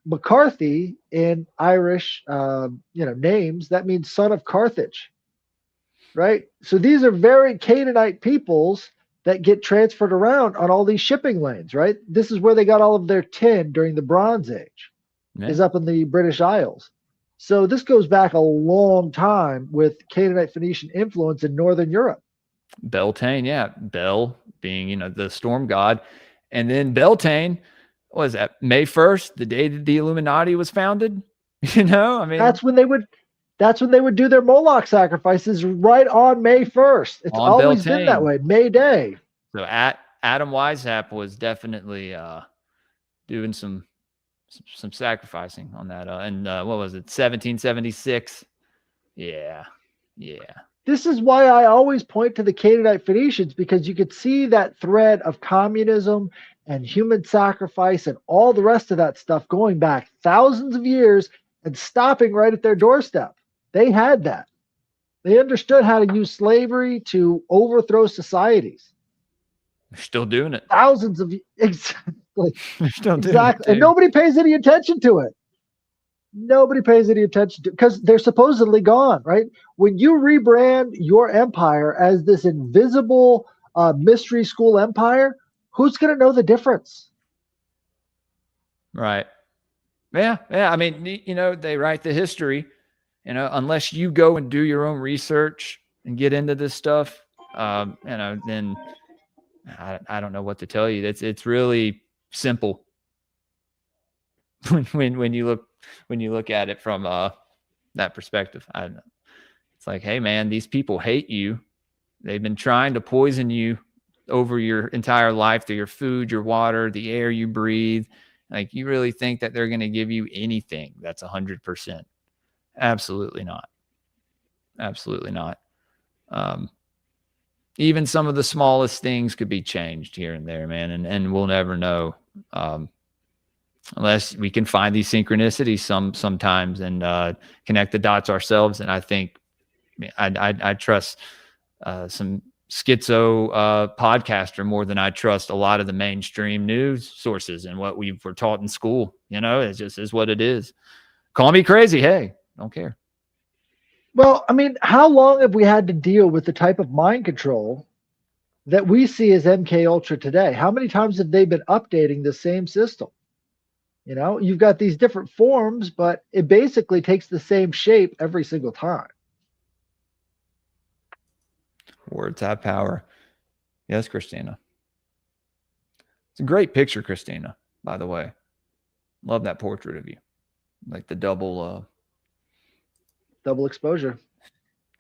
McCarthy in Irish, names, that means son of Carthage, right? So these are very Canaanite peoples that get transferred around on all these shipping lanes, right? This is where they got all of their tin during the Bronze Age, is up in the British Isles. So this goes back a long time with Canaanite Phoenician influence in Northern Europe. Beltane, yeah. Bel being, the storm god. And then Beltane, what was that, May 1st, the day that the Illuminati was founded? That's when they would do their Moloch sacrifices, right on May 1st. It's always been that way, May Day. So Adam Weishaupt was definitely doing some sacrificing on that. And what was it, 1776? Yeah. This is why I always point to the Canaanite Phoenicians, because you could see that thread of communism and human sacrifice and all the rest of that stuff going back thousands of years and stopping right at their doorstep. They had that. They understood how to use slavery to overthrow societies. They're still doing it. Thousands of Exactly. And nobody pays any attention to it. Nobody pays any attention to, because they're supposedly gone, right? When you rebrand your empire as this invisible mystery school empire, who's going to know the difference? Right. Yeah. I mean, they write the history, unless you go and do your own research and get into this stuff, then I don't know what to tell you. It's really simple when you look at it from that perspective. I don't know. It's like, hey man, these people hate you. They've been trying to poison you over your entire life through your food, your water, the air you breathe. Like, you really think that they're going to give you anything that's 100%? Absolutely not. Absolutely not. Even some of the smallest things could be changed here and there, man. And we'll never know, unless we can find these synchronicities sometimes and connect the dots ourselves. And I think I trust some schizo podcaster more than I trust a lot of the mainstream news sources and what we were taught in school. It just is what it is. Call me crazy. Hey, don't care. Well, I mean, how long have we had to deal with the type of mind control that we see as MK Ultra today? How many times have they been updating the same system? You've got these different forms, but it basically takes the same shape every single time. Words have power. Yes, Christina. It's a great picture, Christina, by the way. Love that portrait of you. Like the double exposure.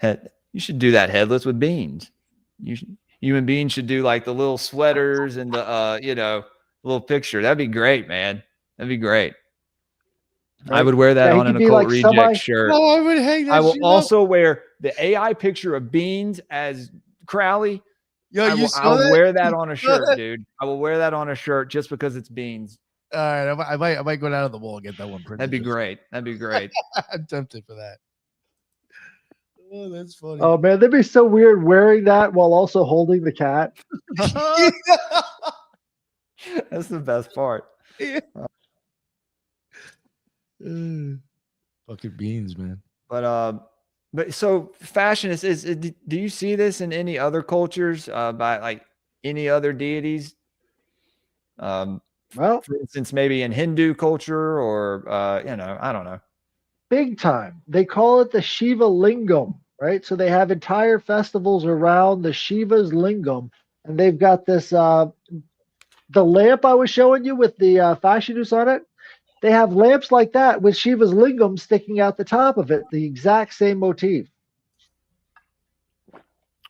You should do that headless with beans. You and Beans should do like the little sweaters and the little picture. That'd be great, man. That'd be great. Right? I would wear that on an Occult Reject shirt. Oh, I would hang that. I will also wear the AI picture of Beans as Crowley. Yo, I'll wear that on a shirt, dude. I will wear that on a shirt just because it's Beans. All right, I might go down to the wall and get that one printed. That'd be great. That'd be great. I'm tempted for that. Oh, that's funny. Oh man, that'd be so weird wearing that while also holding the cat. That's the best part. Yeah. Fucking Beans, man. But so Fascinus is. Do you see this in any other cultures by like any other deities? Well, for instance, maybe in Hindu culture or I don't know. Big time. They call it the Shiva Lingam, right? So they have entire festivals around the Shiva's Lingam, and they've got this the lamp I was showing you with the Fascinus on it. They have lamps like that with Shiva's Lingam sticking out the top of it, the exact same motif.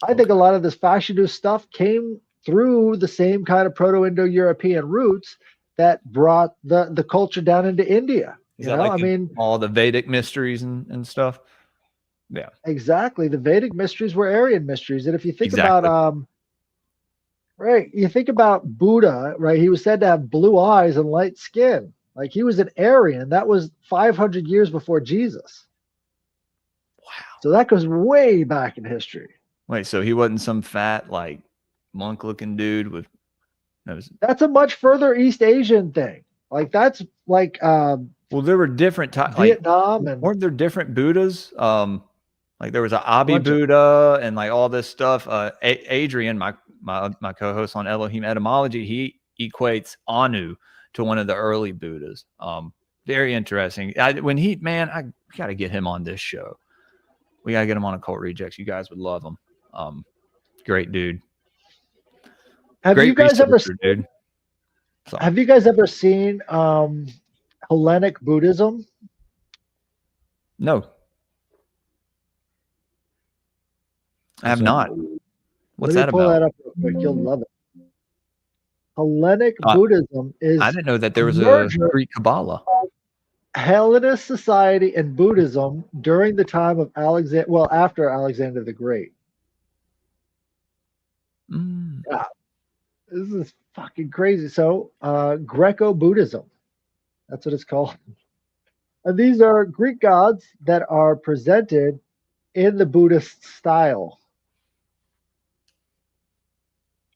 I think a lot of this Fascinus stuff came through the same kind of Proto-Indo-European roots that brought the culture down into India. Is that like all the Vedic mysteries and stuff? Yeah. Exactly. The Vedic mysteries were Aryan mysteries. And if you think about you think about Buddha, right? He was said to have blue eyes and light skin. Like, he was an Aryan. That was 500 years before Jesus. Wow. So that goes way back in history. Wait, so he wasn't some fat, like, monk-looking dude with... That's a much further East Asian thing. Like, that's like... well, there were different types. Vietnam. Like, weren't there different Buddhas? Like, there was an Abi Buddha and, like, all this stuff. Adrian, my co-host on Elohim Etymology, he equates Anu to one of the early Buddhas. Very interesting. I got to get him on this show. We got to get him on Occult Rejects. You guys would love him. Great dude. Have you guys ever seen Hellenic Buddhism? No. I have not. What's that about? Pull that up real quick. You'll love it. Hellenic Buddhism is... I didn't know that there was a Greek Kabbalah. Hellenist society and Buddhism during the time of after Alexander the Great. Yeah. This is fucking crazy. So, Greco-Buddhism. That's what it's called. And these are Greek gods that are presented in the Buddhist style.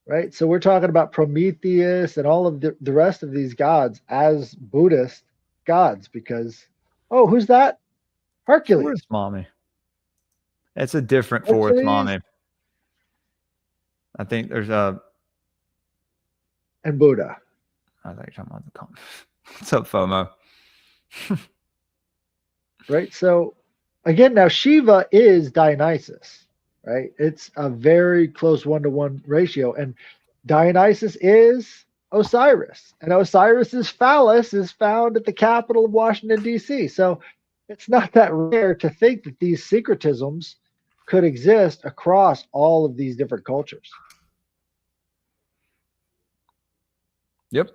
right? So we're talking about Prometheus and all of the rest of these gods as Buddhist gods because, oh, who's that? Hercules. Forest mommy. It's a different Hercules. forest mommy. I think there's a. And Buddha. I thought you're talking about the comment. What's up, FOMO? Right. So again, now Shiva is Dionysus, right? It's a very close 1-to-1 ratio. And Dionysus is Osiris. And Osiris's phallus is found at the capital of Washington, D.C. So it's not that rare to think that these syncretisms could exist across all of these different cultures. Yep.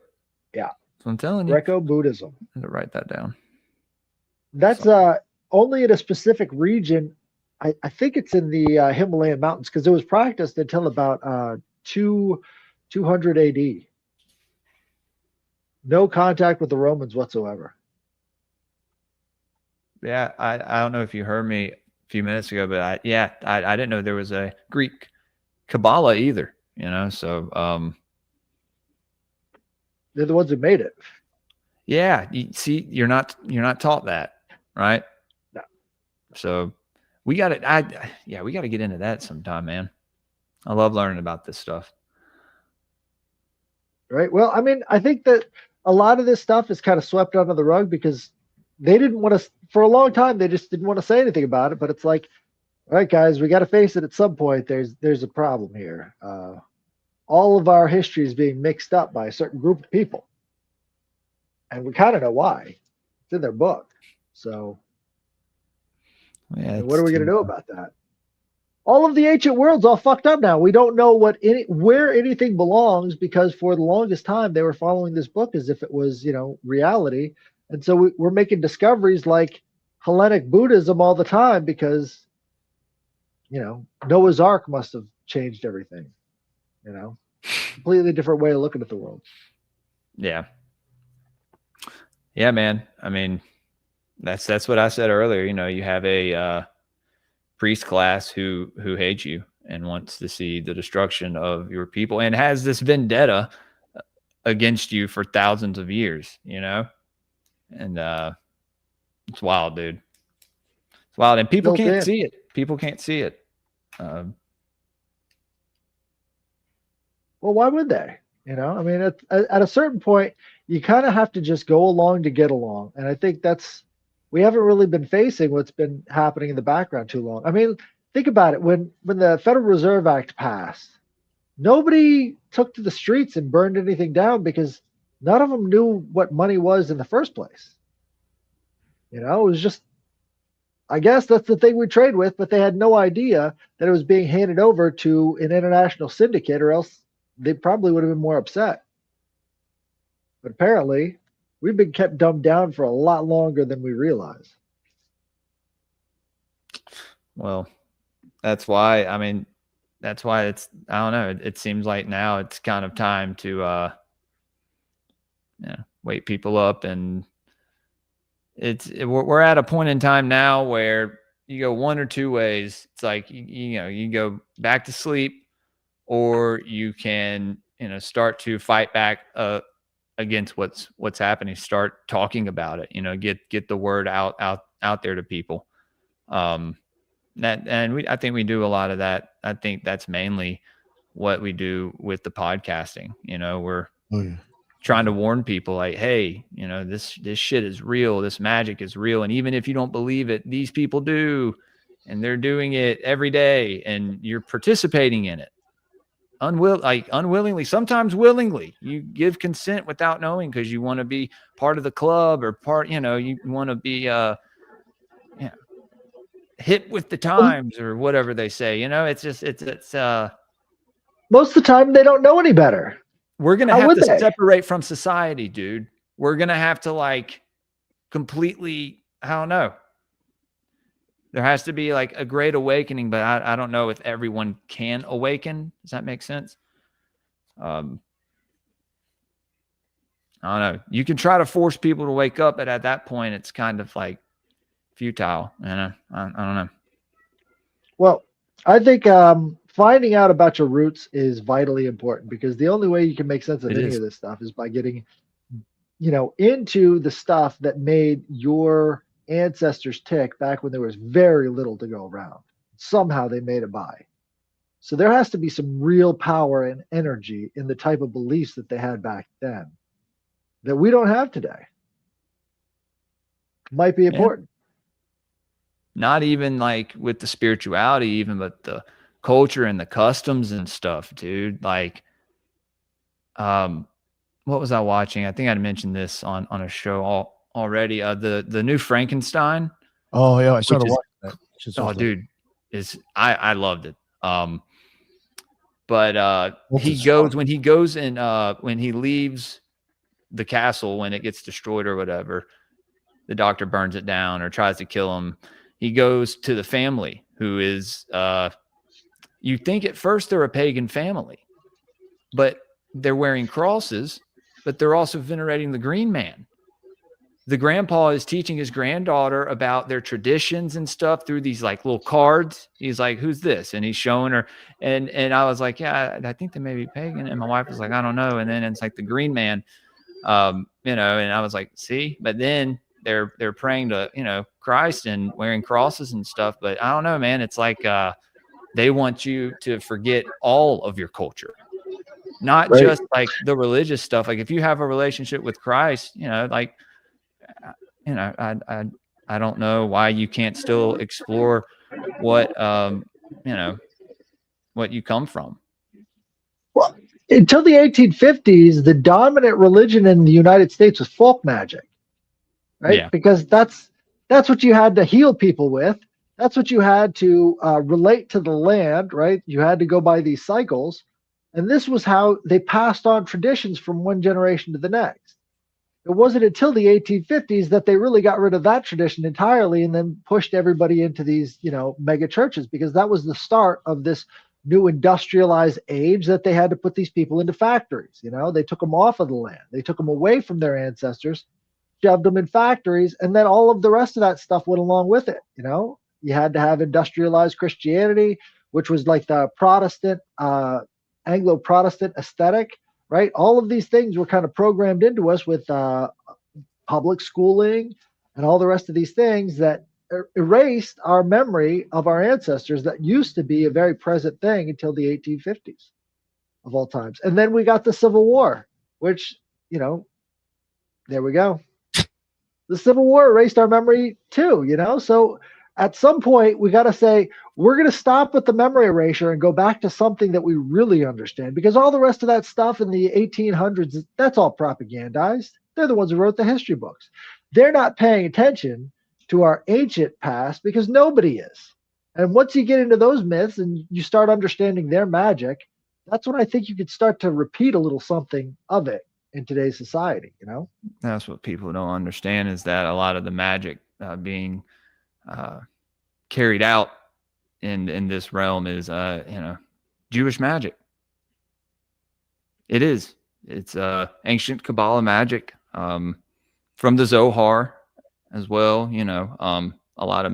Yeah. So I'm telling you. Greco-Buddhism. I had to write that down. That's only in a specific region. I think it's in the Himalayan mountains because it was practiced until about 200 AD. No contact with the Romans whatsoever. Yeah, I don't know if you heard me a few minutes ago, but I didn't know there was a Greek Kabbalah either, so they're the ones who made it. Yeah, you see, you're not taught that, right? No. So we got to we got to get into that sometime, man. I love learning about this stuff. Right. Well, I mean, I think that a lot of this stuff is kind of swept under the rug because they didn't want to, for a long time, they just didn't want to say anything about it. But it's like, all right, guys, we got to face it at some point. There's a problem here. All of our history is being mixed up by a certain group of people. And we kind of know why. It's in their book. So yeah, what are we going to do about that? All of the ancient world's all fucked up now. We don't know where anything belongs because for the longest time they were following this book as if it was, reality. And so we're making discoveries like Hellenic Buddhism all the time because, Noah's Ark must have changed everything. Completely different way of looking at the world. Yeah. Yeah, man. I mean, that's what I said earlier. You have a priest class who hates you and wants to see the destruction of your people and has this vendetta against you for thousands of years, and it's wild, dude. It's wild. And people can't see it. People can't see it. Well, why would they? I mean, at a certain point, you kind of have to just go along to get along. And I think we haven't really been facing what's been happening in the background too long. I mean, think about it. When the Federal Reserve Act passed, nobody took to the streets and burned anything down because none of them knew what money was in the first place. It was just, I guess that's the thing we trade with, but they had no idea that it was being handed over to an international syndicate, or else they probably would have been more upset. But apparently, we've been kept dumbed down for a lot longer than we realize. Well, that's why it's, I don't know. It seems like now it's kind of time to, wake people up. And we're at a point in time now where you go one or two ways. It's like, you go back to sleep, or you can, start to fight back, against what's happening. Start talking about it, get the word out there to people. I think we do a lot of that. I think that's mainly what we do with the podcasting. We're trying to warn people like, hey, this shit is real. This magic is real. And even if you don't believe it, these people do, and they're doing it every day, and you're participating in it. Unwillingly, sometimes willingly. You give consent without knowing because you want to be part of the club or you want to be hip with the times or whatever they say. It's just it's most of the time they don't know any better. We're gonna have to separate from society, dude. We're gonna have to completely, I don't know. There has to be a great awakening, but I don't know if everyone can awaken. Does that make sense? I don't know. You can try to force people to wake up, but at that point, it's kind of futile. I don't know. Well, I think finding out about your roots is vitally important, because the only way you can make sense of any of this stuff is by getting, into the stuff that made your ancestors tick back when there was very little to go around. Somehow they made it by. So there has to be some real power and energy in the type of beliefs that they had back then that we don't have today. Might be important. Not even like with the spirituality, even, but the culture and the customs and stuff, dude. Like, what was I watching? I think I mentioned this on a show already. The new Frankenstein. Oh yeah, I started watching that. Oh, dude, I loved it. But he goes when he leaves the castle, when it gets destroyed or whatever, the doctor burns it down or tries to kill him. He goes to the family who is, you think at first they're a pagan family, but they're wearing crosses, but they're also venerating the Green Man. The grandpa is teaching his granddaughter about their traditions and stuff through these like little cards. He's like, "Who's this?" And he's showing her. And I was like, "Yeah, I think they may be pagan." And my wife was like, "I don't know." And then it's like the Green Man, and I was like, "See?" But then they're praying to, Christ and wearing crosses and stuff. But I don't know, man. It's like, they want you to forget all of your culture, not just like the religious stuff. Like if you have a relationship with Christ, like, I don't know why you can't still explore what, what you come from. Well, until the 1850s, the dominant religion in the United States was folk magic, right? Yeah. Because that's what you had to heal people with. That's what you had to relate to the land, right? You had to go by these cycles. And this was how they passed on traditions from one generation to the next. It wasn't until the 1850s that they really got rid of that tradition entirely and then pushed everybody into these, mega churches, because that was the start of this new industrialized age that they had to put these people into factories. They took them off of the land. They took them away from their ancestors, shoved them in factories, and then all of the rest of that stuff went along with it. You had to have industrialized Christianity, which was like the Protestant, Anglo-Protestant aesthetic, right? All of these things were kind of programmed into us with public schooling and all the rest of these things that erased our memory of our ancestors that used to be a very present thing until the 1850s of all times. And then we got the Civil War, which, there we go. The Civil War erased our memory too, So at some point, we got to say, we're going to stop with the memory erasure and go back to something that we really understand, because all the rest of that stuff in the 1800s, that's all propagandized. They're the ones who wrote the history books. They're not paying attention to our ancient past because nobody is. And once you get into those myths and you start understanding their magic, that's when I think you could start to repeat a little something of it in today's society, That's what people don't understand, is that a lot of the magic being carried out in this realm is Jewish magic. It is. It's ancient Kabbalah magic from the Zohar as well. A lot of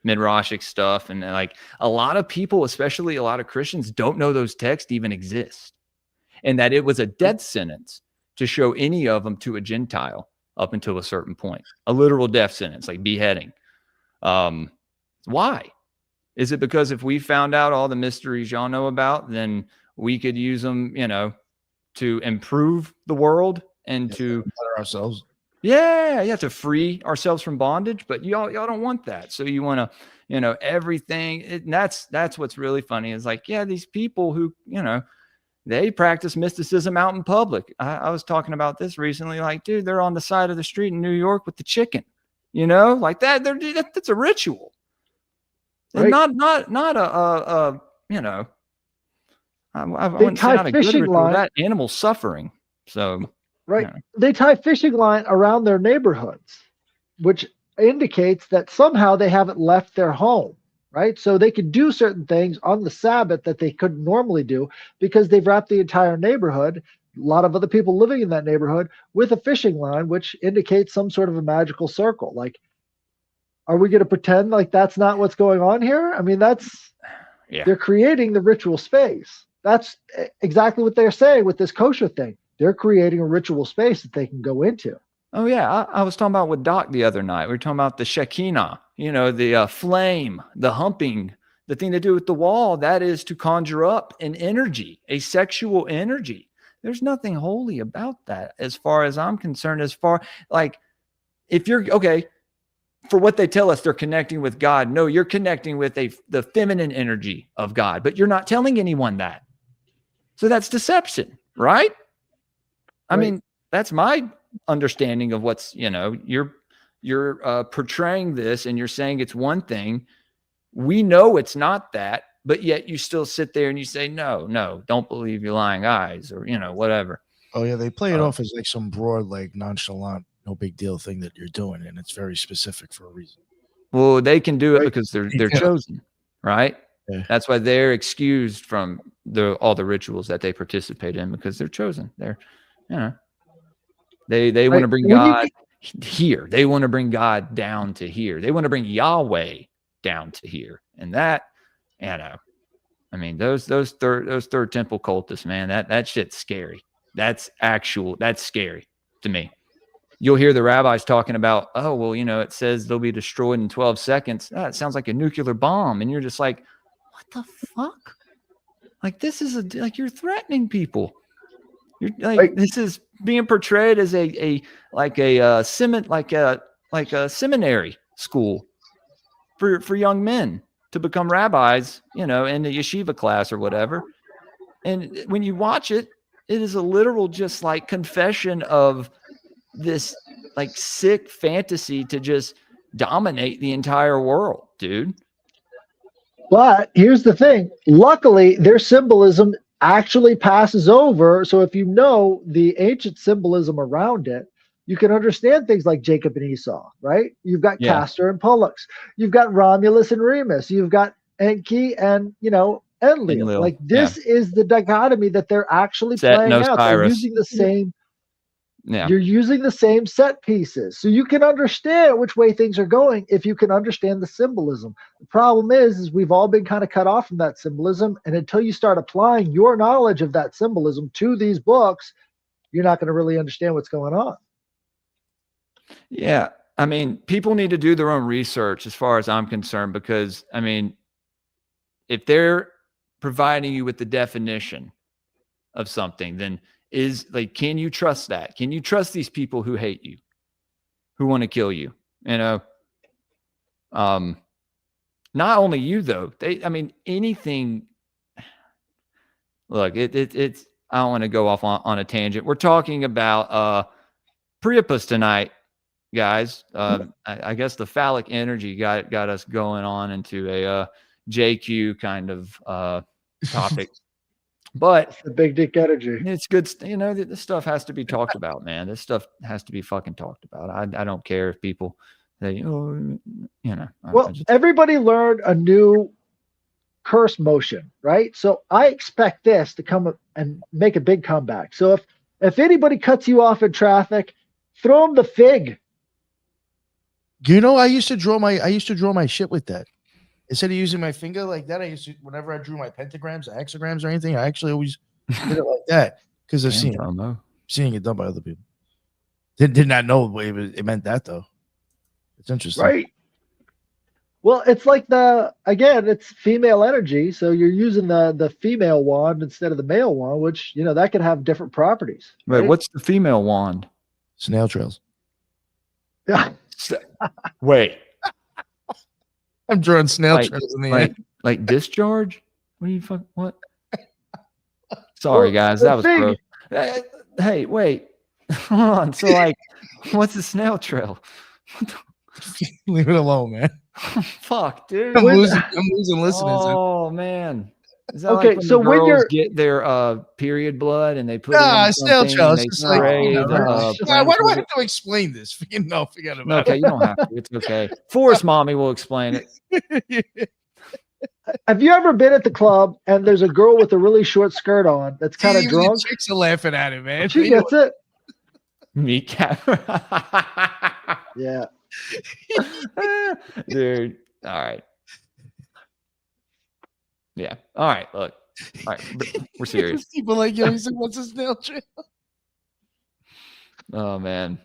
midrashic stuff, and like a lot of people, especially a lot of Christians, don't know those texts even exist, and that it was a death sentence to show any of them to a Gentile up until a certain point, a literal death sentence, like beheading. Why? Is it because if we found out all the mysteries y'all know about, then we could use them, to improve the world and to better ourselves? Yeah, to free ourselves from bondage. But y'all don't want that. So you want to, everything. And that's what's really funny is like, yeah, these people who, they practice mysticism out in public. I was talking about this recently. Like, dude, they're on the side of the street in New York with the chicken, like that. That's a ritual. Right. And not a I wouldn't say not a good ritual, that animal suffering. So right. They tie fishing line around their neighborhoods, which indicates that somehow they haven't left their home, right? So they can do certain things on the Sabbath that they couldn't normally do because they've wrapped the entire neighborhood, a lot of other people living in that neighborhood, with a fishing line, which indicates some sort of a magical circle. Like, are we going to pretend like that's not what's going on here? I mean, Yeah. They're creating the ritual space. That's exactly what they're saying with this kosher thing. They're creating a ritual space that they can go into. Oh yeah, I was talking about with Doc the other night. We were talking about the Shekinah, the flame, the humping, the thing to do with the wall. That is to conjure up an energy, a sexual energy. There's nothing holy about that, as far as I'm concerned. As far like, if you're okay, for what they tell us, they're connecting with God. No, you're connecting with the feminine energy of God, but you're not telling anyone that. So that's deception, right? I mean, that's my understanding of what's, you're portraying this and you're saying it's one thing. We know it's not that, but yet you still sit there and you say, no, don't believe your lying eyes, or, whatever. Oh yeah. They play it off as like some broad, like nonchalant, no big deal thing that you're doing. And it's very specific for a reason. Well, they can do it because they're chosen, right? Yeah. That's why they're excused from all the rituals that they participate in, because they're chosen. They're, they want to bring God here. They want to bring God down to here. They want to bring Yahweh down to here. And that, I mean, those third temple cultists, man, that shit's scary. That's scary to me. You'll hear the rabbis talking about, oh, well, it says they'll be destroyed in 12 seconds. It sounds like a nuclear bomb. And you're just like, what the fuck? Like, this is like you're threatening people. You're like, this is being portrayed as a seminary school for young men to become rabbis, in the yeshiva class or whatever. And when you watch it, it is a literal just like confession of this like sick fantasy to just dominate the entire world, dude. But here's the thing. Luckily, their symbolism actually passes over. So if you know the ancient symbolism around it, you can understand things like Jacob and Esau, right? You've got Castor and Pollux. You've got Romulus and Remus. You've got Enki and, Enlil. Like, this is the dichotomy that they're actually playing out. They're using the same. Yeah. You're using the same set pieces. So you can understand which way things are going if you can understand the symbolism. The problem is we've all been kind of cut off from that symbolism. And until you start applying your knowledge of that symbolism to these books, you're not going to really understand what's going on. Yeah. I mean, people need to do their own research as far as I'm concerned, because, I mean, if they're providing you with the definition of something, then is like, can you trust that? Can you trust these people who hate you, who want to kill you? Not only you though, anything. Look, it's, I don't want to go off on a tangent. We're talking about Priapus tonight, guys. I guess the phallic energy got us going on into a JQ kind of topic. But it's the big dick energy. It's good. This stuff has to be talked about, man. This stuff has to be fucking talked about. I don't care if people say, Well, everybody learned a new curse motion, right? So I expect this to come and make a big comeback. So if anybody cuts you off in traffic, throw them the fig. I used to draw my shit with that. Instead of using my finger like that, I used to, whenever I drew my pentagrams, or hexagrams, or anything, I actually always did it like that because I've seeing it done by other people. Did not know it meant that though. It's interesting, right? Well, it's like it's female energy, so you're using the female wand instead of the male wand, which that could have different properties. Right? Wait, what's the female wand? Snail trails. Yeah. Wait. I'm drawing snail trails in the air. Like discharge? What? Sorry, guys. That was gross. Hey, wait. Hold on. So, what's a snail trail? Leave it alone, man. Fuck, dude. I'm losing listeners. Oh, man. Is that okay, like so when you're get their period blood and they put it in snail trail. It's just spray why do I have to explain this? Forget about okay, you don't have to. It's okay. Forest Mommy will explain it. Have you ever been at the club and there's a girl with a really short skirt on that's kind of drunk? The chicks are laughing at it, man. She gets it. Meat cat. Yeah. Dude. All right. Yeah. All right. Look. All right. We're serious. People like, yo, he said, what's a snail trail? Oh man.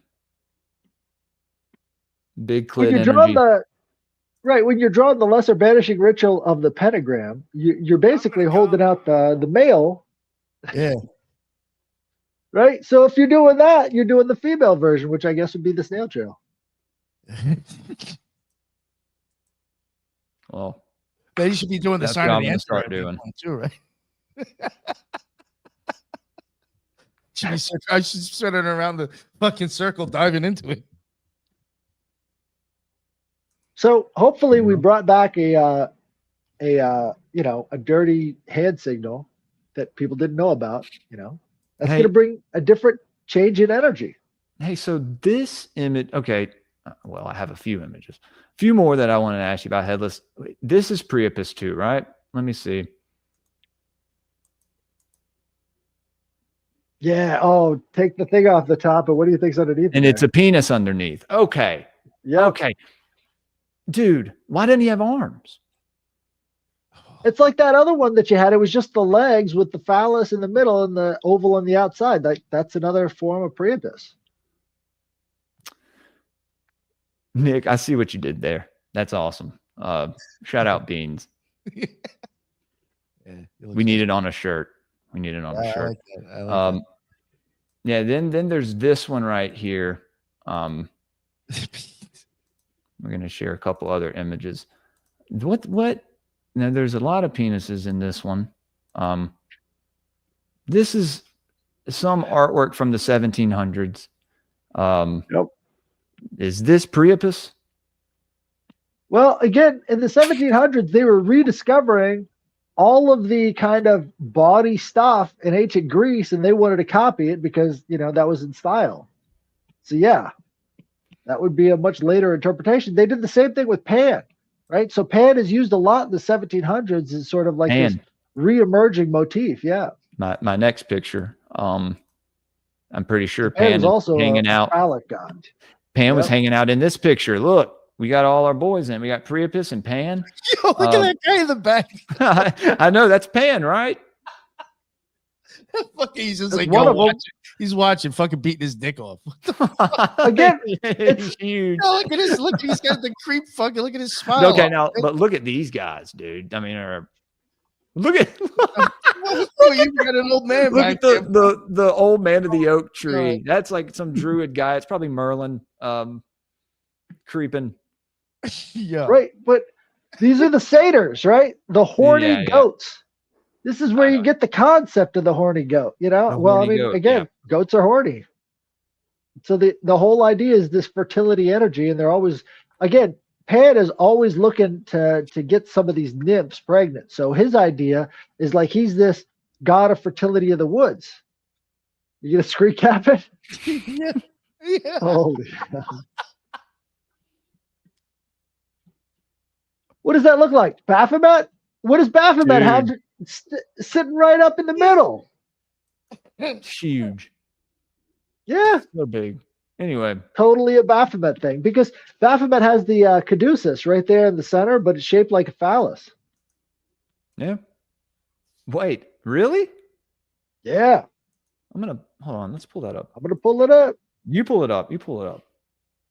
Big When clit you're drawing energy. when you're drawing the lesser banishing ritual of the pentagram, you're basically holding out the male. Yeah. Right. So if you're doing that, you're doing the female version, which I guess would be the snail trail. Well, Then you should be doing the that's sign what of I'm the gonna answer start doing. too, right? I should spread it around the fucking circle, diving into it. So hopefully we brought back a dirty hand signal that people didn't know about. That's going to bring a different change in energy. Hey, so this image, okay. Well, I have a few images, a few more that I wanted to ask you about Headless. This is Priapus too, right? Let me see. Yeah. Oh, take the thing off the top, but what do you think's underneath? And it's a penis underneath. Okay. Yeah. Okay. Dude, why didn't he have arms? It's like that other one that you had. It was just the legs with the phallus in the middle and the oval on the outside. That's another form of Priapus. Nick, I see what you did there. That's awesome. Shout out Beans. Yeah, we need it on a shirt. We need it on a shirt. I like that. Yeah, then there's this one right here. We're gonna share a couple other images. What? Now there's a lot of penises in this one. This is some artwork from the 1700s. Yep. Is this Priapus? Well, again, in the 1700s, they were rediscovering all of the kind of body stuff in ancient Greece, and they wanted to copy it because, that was in style. So, yeah, that would be a much later interpretation. They did the same thing with Pan, right? So Pan is used a lot in the 1700s as sort of like this re-emerging motif. Yeah. My next picture, I'm pretty sure Pan Pan is also hanging out. Phallic god. Pan was hanging out in this picture. Look, we got all our boys in. We got Priapus and Pan. Yo, look at that guy in the back. I know that's Pan, right? He's just That's like, one of them. He's watching, fucking beating his dick off. Again, it's huge. No, look at his look. He's got the creep. Fucking look at his smile. Okay, now, but look at these guys, dude. I mean, look at you got an old man. Look at back the old man of the oak tree. That's like some druid guy. It's probably Merlin creeping. Yeah. Right, but these are the satyrs, right? The horny goats. This is where you get the concept of the horny goat, Well, I mean, goats are horny. So the whole idea is this fertility energy, and they're always, again, Pan is always looking to get some of these nymphs pregnant. So his idea is like he's this god of fertility of the woods. You gonna screen cap it? Yeah. Holy God. What does that look like? Baphomet? What does Baphomet have sitting right up in the middle? It's huge. Yeah. So big. Anyway. Totally a Baphomet thing, because Baphomet has the caduceus right there in the center, but it's shaped like a phallus. Yeah. Wait, really? Yeah. Hold on. Let's pull that up. I'm going to pull it up. You pull it up.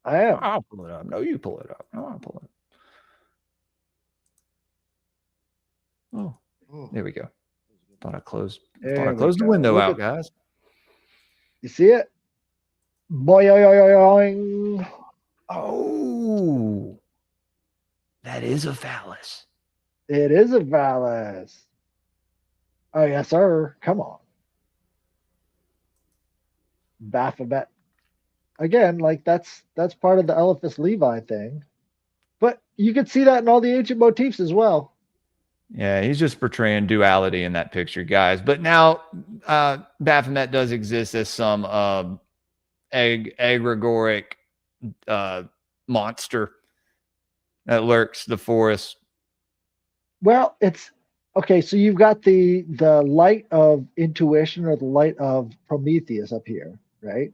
I am. I'll pull it up. No, you pull it up. No, I'll pull it up. Oh, there we go. Thought I closed the window out, guys. You see it? Boing. Oh, that is a phallus. It is a phallus. Oh, yes, sir. Come on. Baphomet. Again, like that's part of the Eliphas Levi thing. But you could see that in all the ancient motifs as well. Yeah, he's just portraying duality in that picture, guys. But now Baphomet does exist as some egregoric monster that lurks the forest. Well, it's okay. So you've got the light of intuition, or the light of Prometheus up here, right?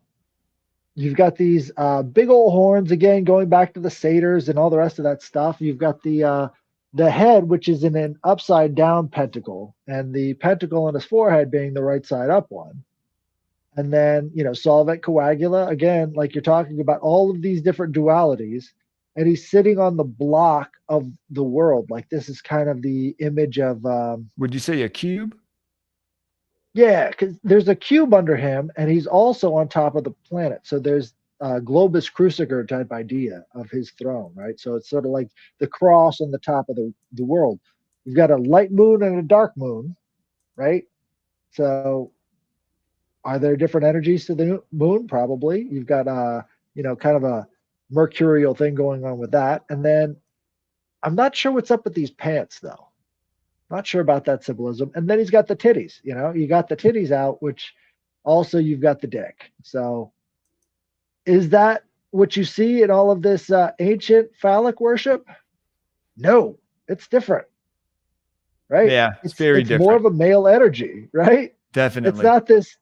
You've got these big old horns, again, going back to the satyrs and all the rest of that stuff. You've got the the head, which is in an upside down pentacle, and the pentacle on his forehead being the right side up one. And then, solvent coagula, again, like you're talking about all of these different dualities. And he's sitting on the block of the world. Like this is kind of the image of. Would you say a cube? Yeah, because there's a cube under him, and he's also on top of the planet. So there's a globus cruciger type idea of his throne, right? So it's sort of like the cross on the top of the world. You've got a light moon and a dark moon, right? So are there different energies to the moon? Probably. You've got kind of a mercurial thing going on with that. And then I'm not sure what's up with these pants though. Not sure about that symbolism. And then he's got the titties, you got the titties out, which also you've got the dick. So is that what you see in all of this ancient phallic worship? No, it's different. Right? Yeah, it's very different. More of a male energy, right? Definitely. It's not this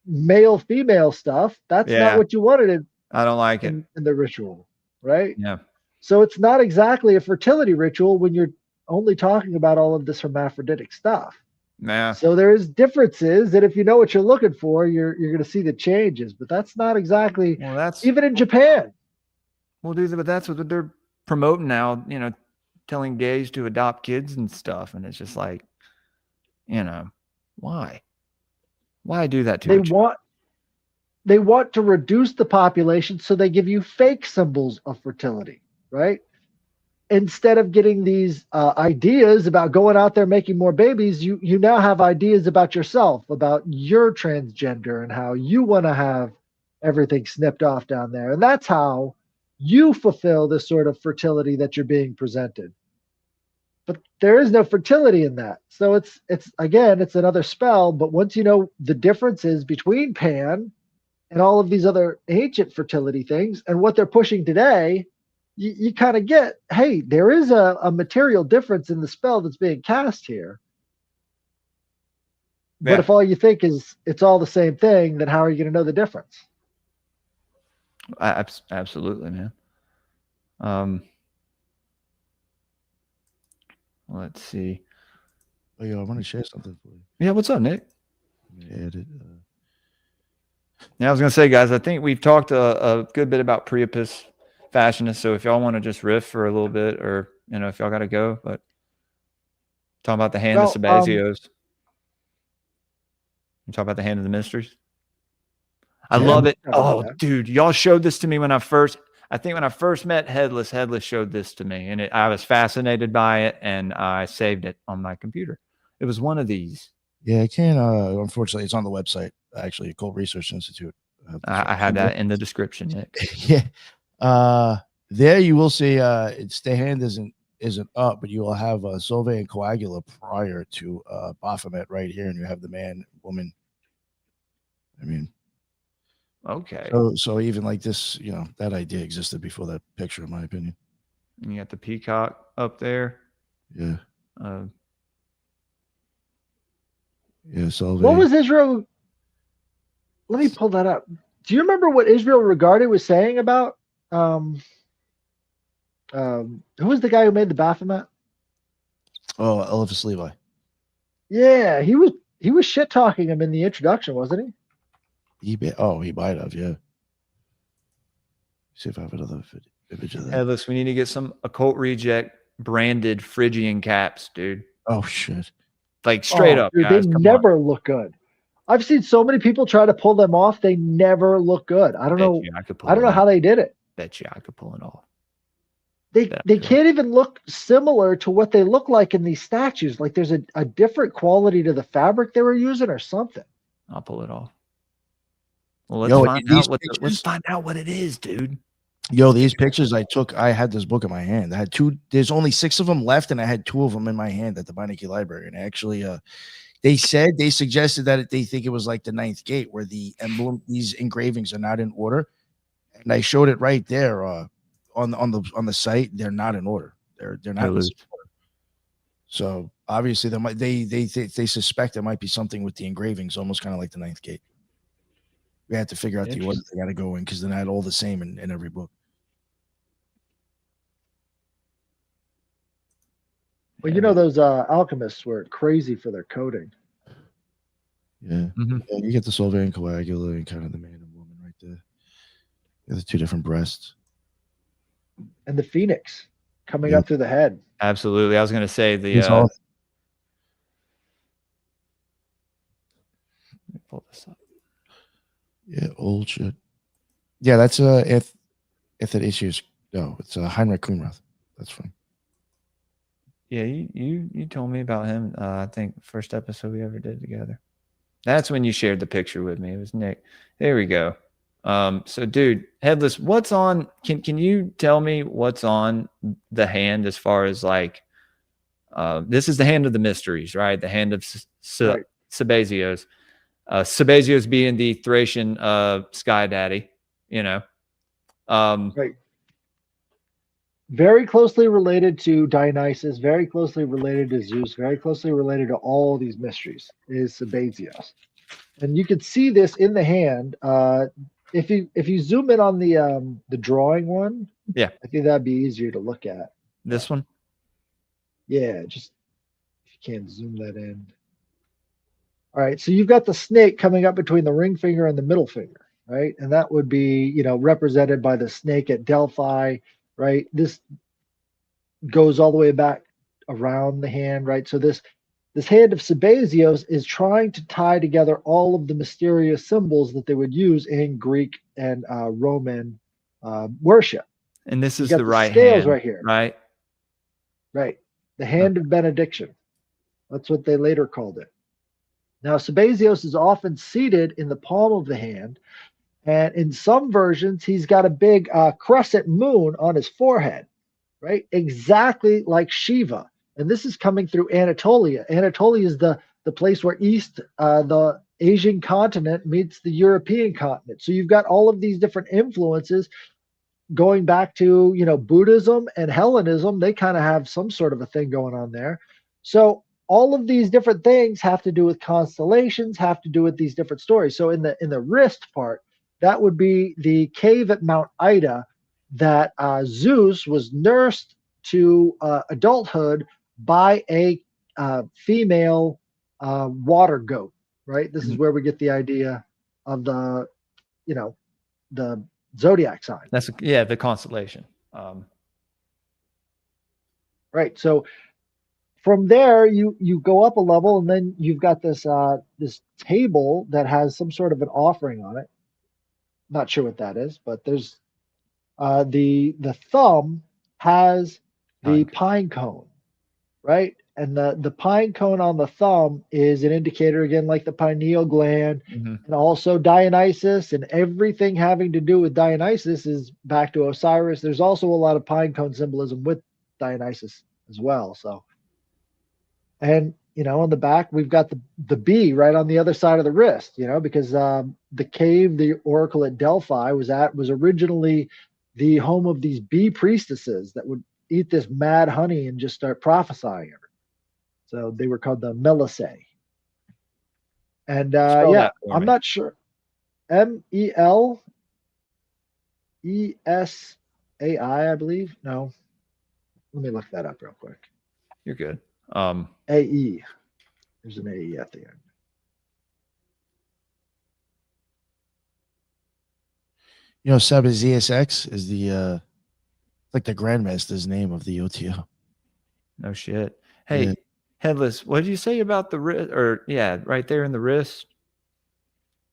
male female stuff. That's not what you wanted I don't like it in the ritual, right? Yeah. So it's not exactly a fertility ritual when you're only talking about all of this hermaphroditic stuff. Yeah. So there's differences that if you know what you're looking for, you're going to see the changes. But that's not exactly. Well, that's even in Japan. Well, dude, but that's what they're promoting now. Telling gays to adopt kids and stuff, and it's just like, why? Why do that to they want to reduce the population, so they give you fake symbols of fertility, right? Instead of getting these ideas about going out there making more babies, you now have ideas about yourself, about your transgender, and how you want to have everything snipped off down there. And that's how you fulfill this sort of fertility that you're being presented. But there is no fertility in that. So it's another spell. But once you know the differences between Pan and all of these other ancient fertility things and what they're pushing today, you kind of get, hey, there is a material difference in the spell that's being cast here. Yeah. But if all you think is it's all the same thing, then how are you going to know the difference? Absolutely, man. Let's see. Oh, yeah, I want to share something for you. Yeah, what's up, Nick? Edit. Yeah, I was gonna say, guys, I think we've talked a good bit about Priapus, Fascinus. So if y'all want to just riff for a little bit, or if y'all got to go, but talk about the hand of Sabazios. You talk about the hand of the mysteries. I love it. Oh, dude, y'all showed this to me when I first met Headless. Headless showed this to me, and I was fascinated by it, and I saved it on my computer. It was one of these. Yeah, I can't. Unfortunately, it's on the website. Actually, Cold Research Institute. I had that in the description, Nick. Yeah. There you will see. It's the hand isn't up, but you will have Solve and Coagula prior to Baphomet right here, and you have the man, woman. I mean. Okay. So even like this, that idea existed before that picture, in my opinion. And you got the peacock up there. Yeah. So what was Israel? Let me pull that up. Do you remember what Israel Regarded was saying about who was the guy who made the Baphomet? Oh, Eliphas Levi. Yeah, he was shit talking him in the introduction, wasn't he? He might have, yeah. See if I have another image of that. Headless, we need to get some Occult Reject branded Phrygian caps, dude. Oh shit! Like straight up, dude, guys. They never look good. I've seen so many people try to pull them off; they never look good. I don't know. I don't know how they did it. Bet you I could pull it off. They can't even look similar to what they look like in these statues. Like there's a different quality to the fabric they were using, or something. I'll pull it off. Well, let's find out what it is, dude. Yo, these pictures I took, I had this book in my hand. I had there's only 6 of them left, and I had 2 of them in my hand at the Beinecke Library. And actually, they suggested that they think it was like the 9th gate where the emblem, these engravings are not in order. And I showed it right there on the site. They're not in order. They're not in order. So obviously they suspect there might be something with the engravings, almost kind of like the 9th gate. We had to figure out the order they got to go in because they're not all the same in every book. Well, you know, those alchemists were crazy for their coding. Yeah. Yeah, you get the Solvang coagula and kind of the man and woman right there. You have the two different breasts. And the phoenix coming up through the head. Absolutely. I was going to say the. Let me pull this up. Yeah, old shit. Yeah, that's if that issue is no, it's Heinrich Kuhnrath. That's fine. Yeah, you told me about him. I think first episode we ever did together. That's when you shared the picture with me. It was Nick. There we go. So dude, Headless, what's on? Can you tell me what's on the hand as far as like? This is the hand of the mysteries, right? The hand of Sabazios. Sabazios being the Thracian sky daddy, you know. Right. Very closely related to Dionysus, very closely related to Zeus, very closely related to all these mysteries is Sabazios. And you can see this in the hand. If you zoom in on the drawing one, yeah, I think that'd be easier to look at. This one? Yeah, just if you can't zoom that in. All right, so you've got the snake coming up between the ring finger and the middle finger, right? And that would be, you know, represented by the snake at Delphi, right? This goes all the way back around the hand, right? So this hand of Sabazios is trying to tie together all of the mysterious symbols that they would use in Greek and Roman worship. And this is the right scales hand, right here, right? Right, the hand of benediction. That's what they later called it. Now, Sabazios is often seated in the palm of the hand, and in some versions, he's got a big crescent moon on his forehead, right? Exactly like Shiva. And this is coming through Anatolia. Anatolia is the place where the Asian continent meets the European continent. So you've got all of these different influences going back to, you know, Buddhism and Hellenism. They kind of have some sort of a thing going on there. So all of these different things have to do with constellations, have to do with these different stories. So in the wrist part, that would be the cave at Mount Ida that Zeus was nursed to adulthood by a female water goat, right? This is where we get the idea of the, you know, the zodiac sign. That's the constellation. Right. So from there, you go up a level, and then you've got this this table that has some sort of an offering on it. Not sure what that is, but there's the thumb has the pine cone, right? And the pine cone on the thumb is an indicator, again, like the pineal gland, and also Dionysus, and everything having to do with Dionysus is back to Osiris. There's also a lot of pine cone symbolism with Dionysus as well. So, and you know, on the back we've got the bee right on the other side of the wrist, you know, because the cave the oracle at Delphi was originally the home of these bee priestesses that would eat this mad honey and just start prophesying. So they were called the Melissae. And I'm not sure. Melesai, I believe. No, let me look that up real quick. You're good. AE. There's an AE at the end. You know, Sabazios is the like the Grandmaster's name of the OTO. No shit. Hey, Headless, what did you say about the wrist? Or right there in the wrist.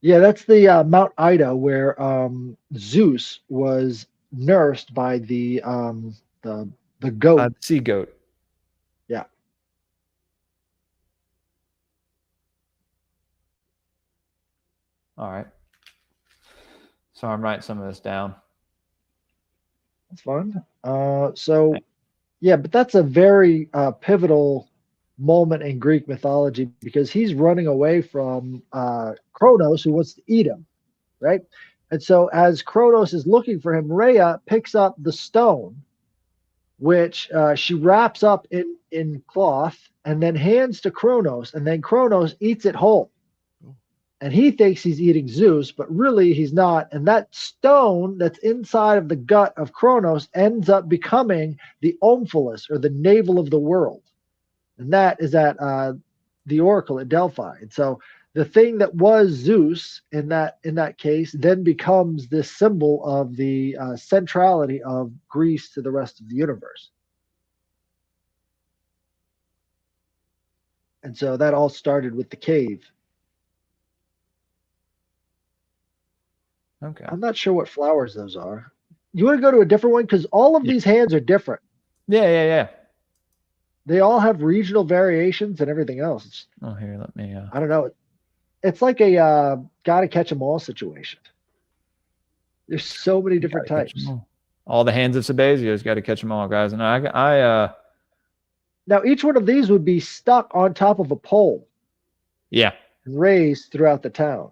Yeah, that's the Mount Ida where Zeus was nursed by the goat, the sea goat. Yeah. All right. So I'm writing some of this down. That's fun. So, yeah, but that's a very pivotal moment in Greek mythology because he's running away from Kronos, who wants to eat him, right? And so as Kronos is looking for him, Rhea picks up the stone, which she wraps up in cloth and then hands to Kronos, and then Kronos eats it whole. And he thinks he's eating Zeus, but really he's not. And that stone that's inside of the gut of Kronos ends up becoming the omphalos, or the navel of the world. and that is at the Oracle at Delphi. And so the thing that was Zeus in that case then becomes this symbol of the centrality of Greece to the rest of the universe. And so that all started with the cave. Okay. I'm not sure what flowers those are. You want to go to a different one? Because all of these hands are different. Yeah. They all have regional variations and everything else. Oh, here, let me. I don't know. It's like a gotta catch 'em all situation. There's so many different types. All the hands of Sabazios, got to catch them all, guys. And I now each one of these would be stuck on top of a pole. Yeah. And raised throughout the town.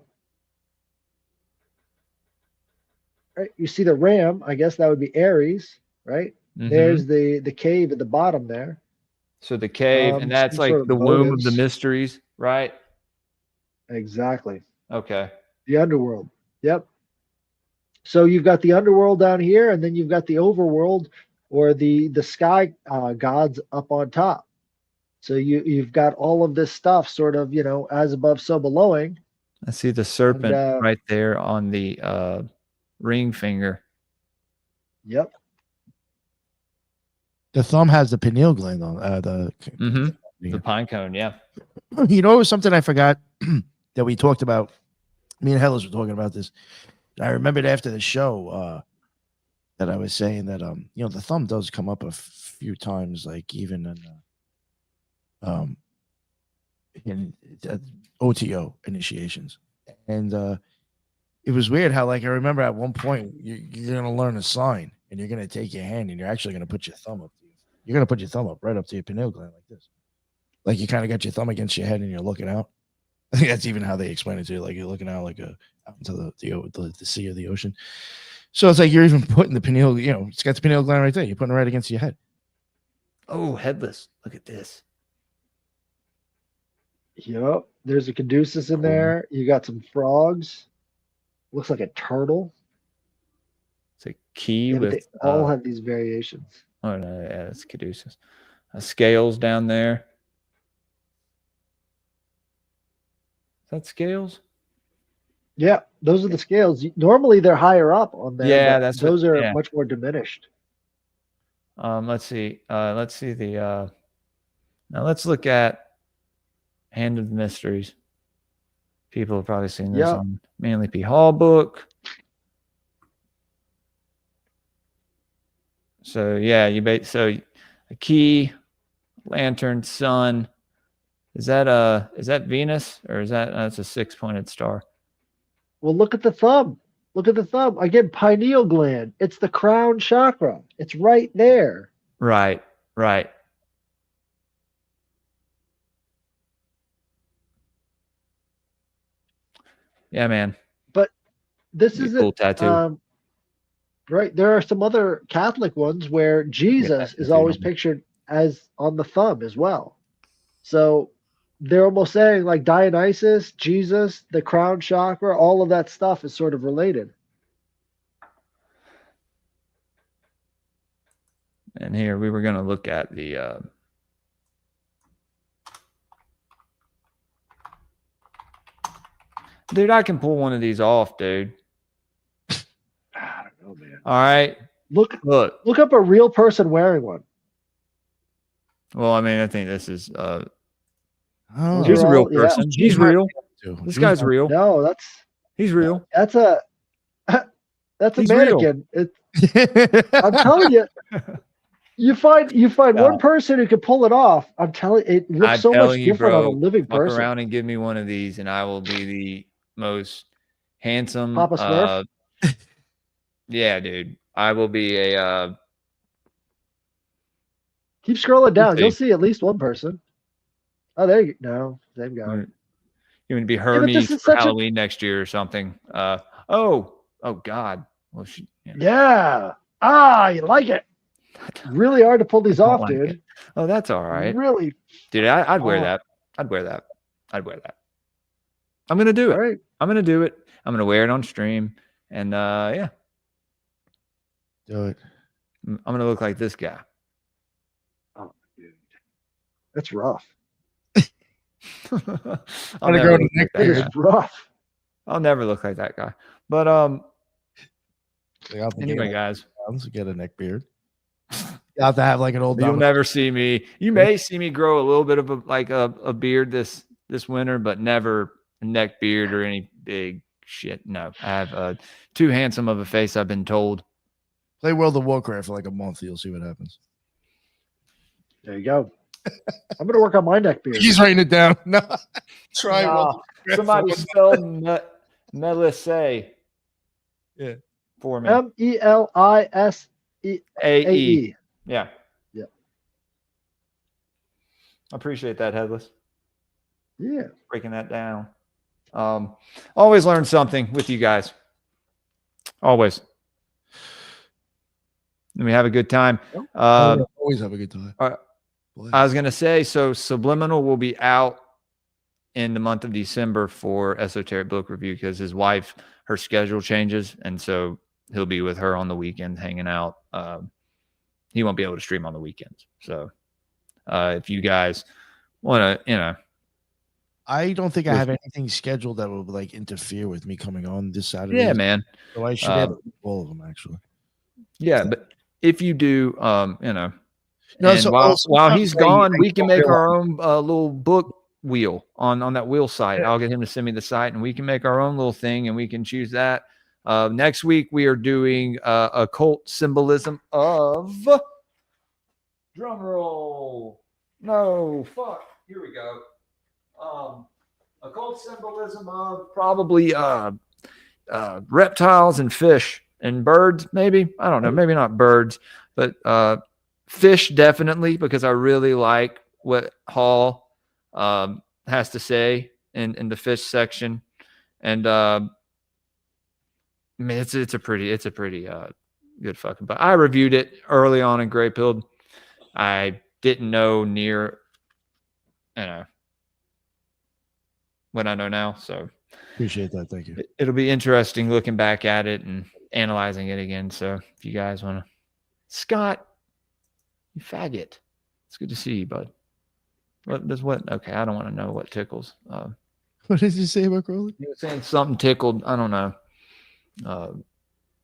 Right? You see the ram, I guess that would be Ares, right? Mm-hmm. There's the cave at the bottom there. So the cave, and that's like the womb of the mysteries, right? Exactly. Okay. The underworld. Yep. So you've got the underworld down here, and then you've got the overworld or the sky gods up on top. So you've got all of this stuff sort of, as above, so belowing. I see the serpent right there on the ring finger. Yep. The thumb has the pineal gland on the pine cone. Yeah. You know, it was something I forgot that we talked about. Me and Headless were talking about this. I remembered after the show that I was saying that the thumb does come up a few times, like even in OTO initiations, and it was weird how, like, I remember at one point you're gonna learn a sign and you're gonna take your hand and you're actually gonna put your thumb up. You're gonna put your thumb up right up to your pineal gland like this, like you kind of got your thumb against your head and you're looking out. I think that's even how they explain it to you, like you're looking out like out into the sea or the ocean. So it's like you're even putting the pineal, it's got the pineal gland right there. You're putting it right against your head. Oh, Headless! Look at this. Yep. There's a caduceus in there. You got some frogs. Looks like a turtle. It's a key Yeah, with. they all have these variations. Oh no, yeah, it's caduceus. Scales down there. Is that scales? Yeah, those are the scales. Normally they're higher up on there. Yeah, but those are much more diminished. Let's see. Let's see the. Now let's look at Hand of the Mysteries. People have probably seen this on Manly P. Hall book. So yeah, so a key, lantern, sun. Is that Venus, or is that's a 6-pointed star? Well, look at the thumb. Look at the thumb. Again, pineal gland. It's the crown chakra. It's right there. Right. Yeah, man. But this is a cool tattoo. Right. There are some other Catholic ones where Jesus is always pictured as on the thumb as well. So they're almost saying, like, Dionysus, Jesus, the crown chakra, all of that stuff is sort of related. And here we were going to look at the dude, I can pull one of these off, dude. I don't know, man. All right. Look up a real person wearing one. Well, I mean, I think this is he's a real person. Yeah. He's real. This guy's real. No, he's real. That's he's American. I'm telling you. You find one person who can pull it off. I'm telling you, it looks so much different on a living person. Walk around and give me one of these, and I will be the most handsome. Papa Smurf? Yeah, dude. I will be a. Keep scrolling down. You'll see at least one person. Oh, there you go. No, same guy. You're going to be Hermes for Halloween next year or something. Oh God. Well, yeah. You like it. Really hard to pull these off, dude. It. Oh, that's all right. Really, dude. I'd wear that. I'd wear that. I'm gonna do it. All right. I'm gonna do it. I'm gonna wear it on stream, and yeah. Do it. I'm gonna look like this guy. Oh, dude. That's rough. I'll never look like It that is guy. rough. I'll never look like that guy. But anyway, guys, to get a neck beard. You have to have like an old. You'll never see me. You may see me grow a little bit of a beard this winter, but never a neck beard or any big shit. No, I have too handsome of a face, I've been told. Play World of Warcraft for like a month. You'll see what happens. There you go. I'm gonna work on my neck beard. He's writing it down. No, try. No, somebody spell Melisse. Yeah, for me. MELISEAE. Yeah. Yeah. I appreciate that, Headless. Yeah. Breaking that down. Always learn something with you guys. Always. And we have a good time. Always have a good time. I was going to say, so Subliminal will be out in the month of December for Esoteric Book Review because his wife, her schedule changes. And so he'll be with her on the weekend hanging out. He won't be able to stream on the weekends. So if you guys want to, I don't think I have anything scheduled that would like interfere with me coming on this Saturday. Yeah, man. So I should have all of them actually. Yeah, but if you do, So while he's gone, we can make our own little book wheel on that wheel site. I'll get him to send me the site, and we can make our own little thing, and we can choose that. Next week we are doing occult symbolism of drum roll. No, fuck. Here we go. Occult symbolism of probably reptiles and fish and birds, maybe. I don't know. Maybe not birds, but fish definitely, because I really like what Hall has to say in the fish section. And I mean, it's a pretty good fucking book. I reviewed it early on in Greypilled. I didn't know near what I know now. So appreciate that. Thank you. It'll be interesting looking back at it and analyzing it again. So if you guys want to, Scott, you faggot. It's good to see you, bud. What? Okay, I don't want to know what tickles. What did you say about Crowley? You were saying something tickled. I don't know.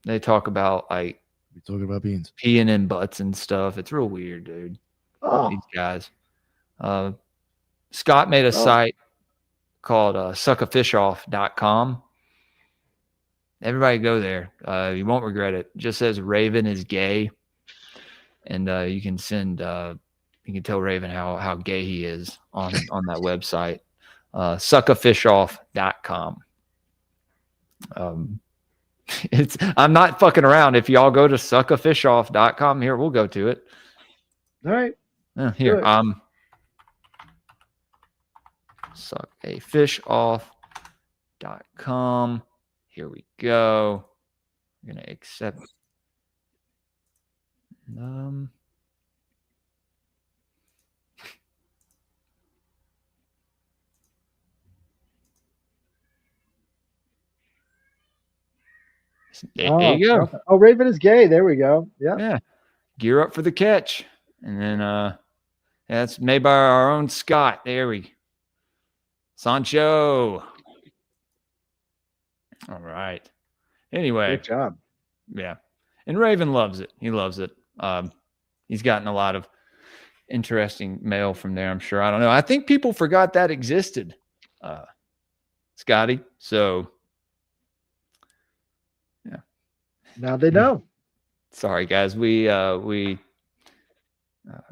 They talk about like we're talking about beans, peeing in butts and stuff. It's real weird, dude. Oh. These guys. Scott made a site called suckafishoff.com. Everybody go there. You won't regret it. It just says Raven is gay. And you can tell Raven how gay he is on that website. Suckafishoff.com. I'm not fucking around. If y'all go to suckafishoff.com, here, we'll go to it. All right. Here, suckafishoff.com. Here we go. We're gonna accept. There you go. Oh, Raven is gay. There we go. Yeah. Gear up for the catch. And then that's made by our own Scott. There we Sancho. All right. Anyway. Good job. Yeah. And Raven loves it. He loves it. He's gotten a lot of interesting mail from there, I'm sure. I don't know. I think people forgot that existed, Scotty. So, yeah. Now they know. Sorry, guys. We are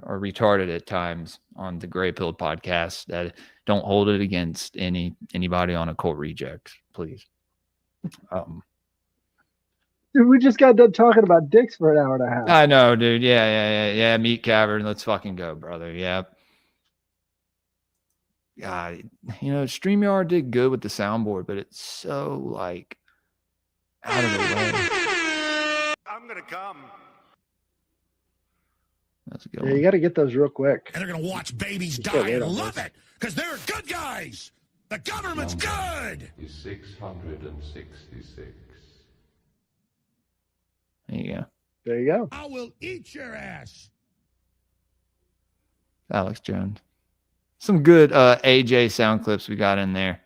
retarded at times on the Greypilled podcast. That don't hold it against anybody on Occult Rejects, please. Dude, we just got done talking about dicks for an hour and a half. I know, dude. Yeah. Meat Cavern. Let's fucking go, brother. Yeah. God, StreamYard did good with the soundboard, but it's so like out of the way. I'm gonna come. That's a good Yeah, one. you got to get those real quick. And they're gonna watch babies die and love it because they're good guys. The government's good. 666. There you go. There you go. I will eat your ass. Alex Jones. some good AJ sound clips we got in there.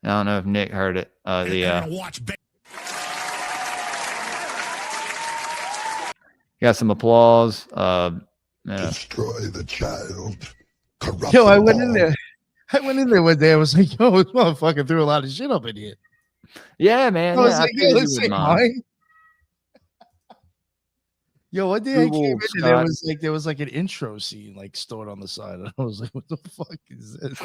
I don't know if Nick heard it. Got some applause. Destroy the child. Corrupt Yo, I them went all. in there. I went in there one day. I was like, yo, this motherfucker threw a lot of shit up in here. Yeah, man. I was yeah, like, I yo, figured this you ain't would mind. mine. Yo, one day I came in and there was like an intro scene like stored on the side. And I was like, what the fuck is this?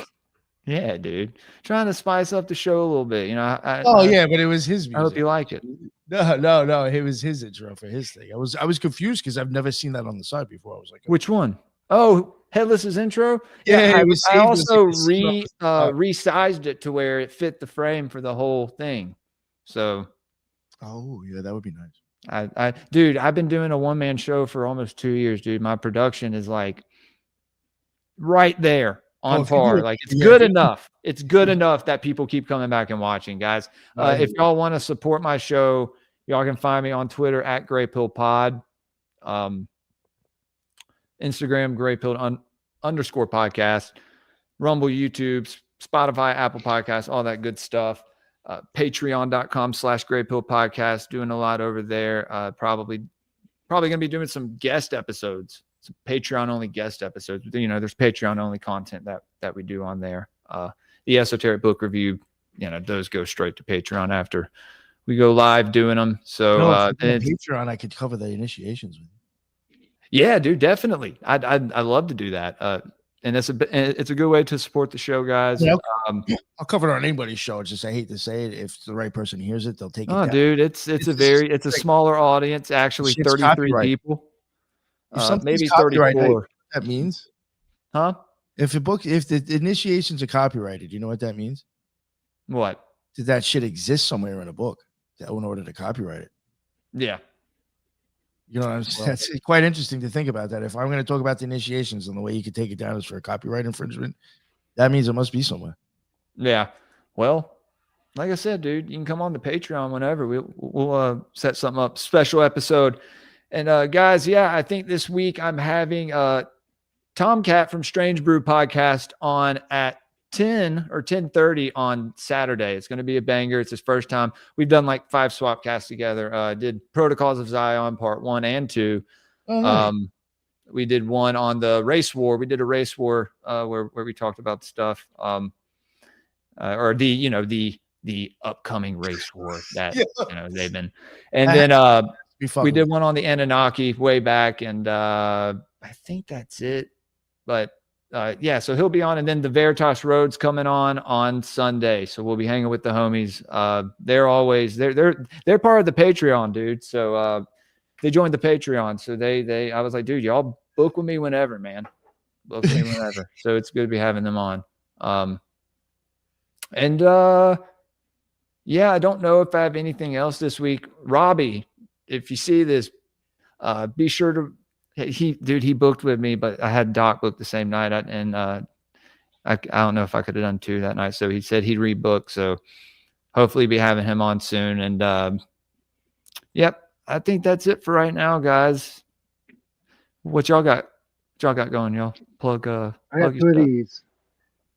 Yeah, dude. Trying to spice up the show a little bit. You know, yeah, but it was his music. I hope you like it. No. It was his intro for his thing. I was confused because I've never seen that on the side before. I was like, which one? Oh, Headless's intro. Yeah, I also resized it to where it fit the frame for the whole thing. So, oh yeah, that would be nice. Dude, I've been doing a one-man show for almost 2 years, dude. My production is like right there on par. Like it's good enough. It's good enough that people keep coming back and watching, guys. If y'all want to support my show, y'all can find me on Twitter at greypilledpod, Instagram greypilled_podcast, Rumble, YouTube, Spotify, Apple Podcasts, all that good stuff. Patreon.com/greypilledpodcast, doing a lot over there. Probably going to be doing some guest episodes, some Patreon only guest episodes. You know, there's Patreon only content that we do on there. The esoteric book review, you know, those go straight to Patreon after we go live doing them. So Patreon, I could cover the initiations with you. Yeah, dude, definitely. I'd love to do that. And it's a good way to support the show, guys. Yeah, I'll cover it on anybody's show. It's just, I hate to say it, if the right person hears it, they'll take it down. Dude, it's a smaller audience, actually. 33 people, maybe 34. That means, huh? If the initiations are copyrighted, you know what that means? What? Did that shit exist somewhere in a book in order to copyright it? Yeah. You know, that's quite interesting to think about that. If I'm going to talk about the initiations and the way you could take it down is for a copyright infringement, that means it must be somewhere. Yeah. Well, like I said, dude, you can come on the Patreon whenever. We'll set something up, special episode. And guys, yeah, I think this week I'm having Tomcat from Strange Brew Podcast on at 10 or 10:30 on Saturday. It's going to be a banger. It's his first time. We've done like 5 swap casts together. Did Protocols of Zion part 1 and 2. Oh, nice. We did one on the race war. We did a race war where we talked about the stuff or the upcoming race war that they've been. And then we did one on the Anunnaki way back, and I think that's it. But yeah, so he'll be on, and then the Veritas Road's coming on Sunday. So we'll be hanging with the homies. They're part of the Patreon, dude. So they joined the Patreon. So I was like, dude, y'all book with me whenever, man. Book me whenever. So it's good to be having them on. Yeah, I don't know if I have anything else this week. Robbie, if you see this, be sure to. He booked with me, but I had Doc book the same night, and I don't know if I could have done 2 that night. So he said he'd rebook. So hopefully be having him on soon. And yep, I think that's it for right now, guys. What y'all got? Going, y'all? Plug. I got 2 of these.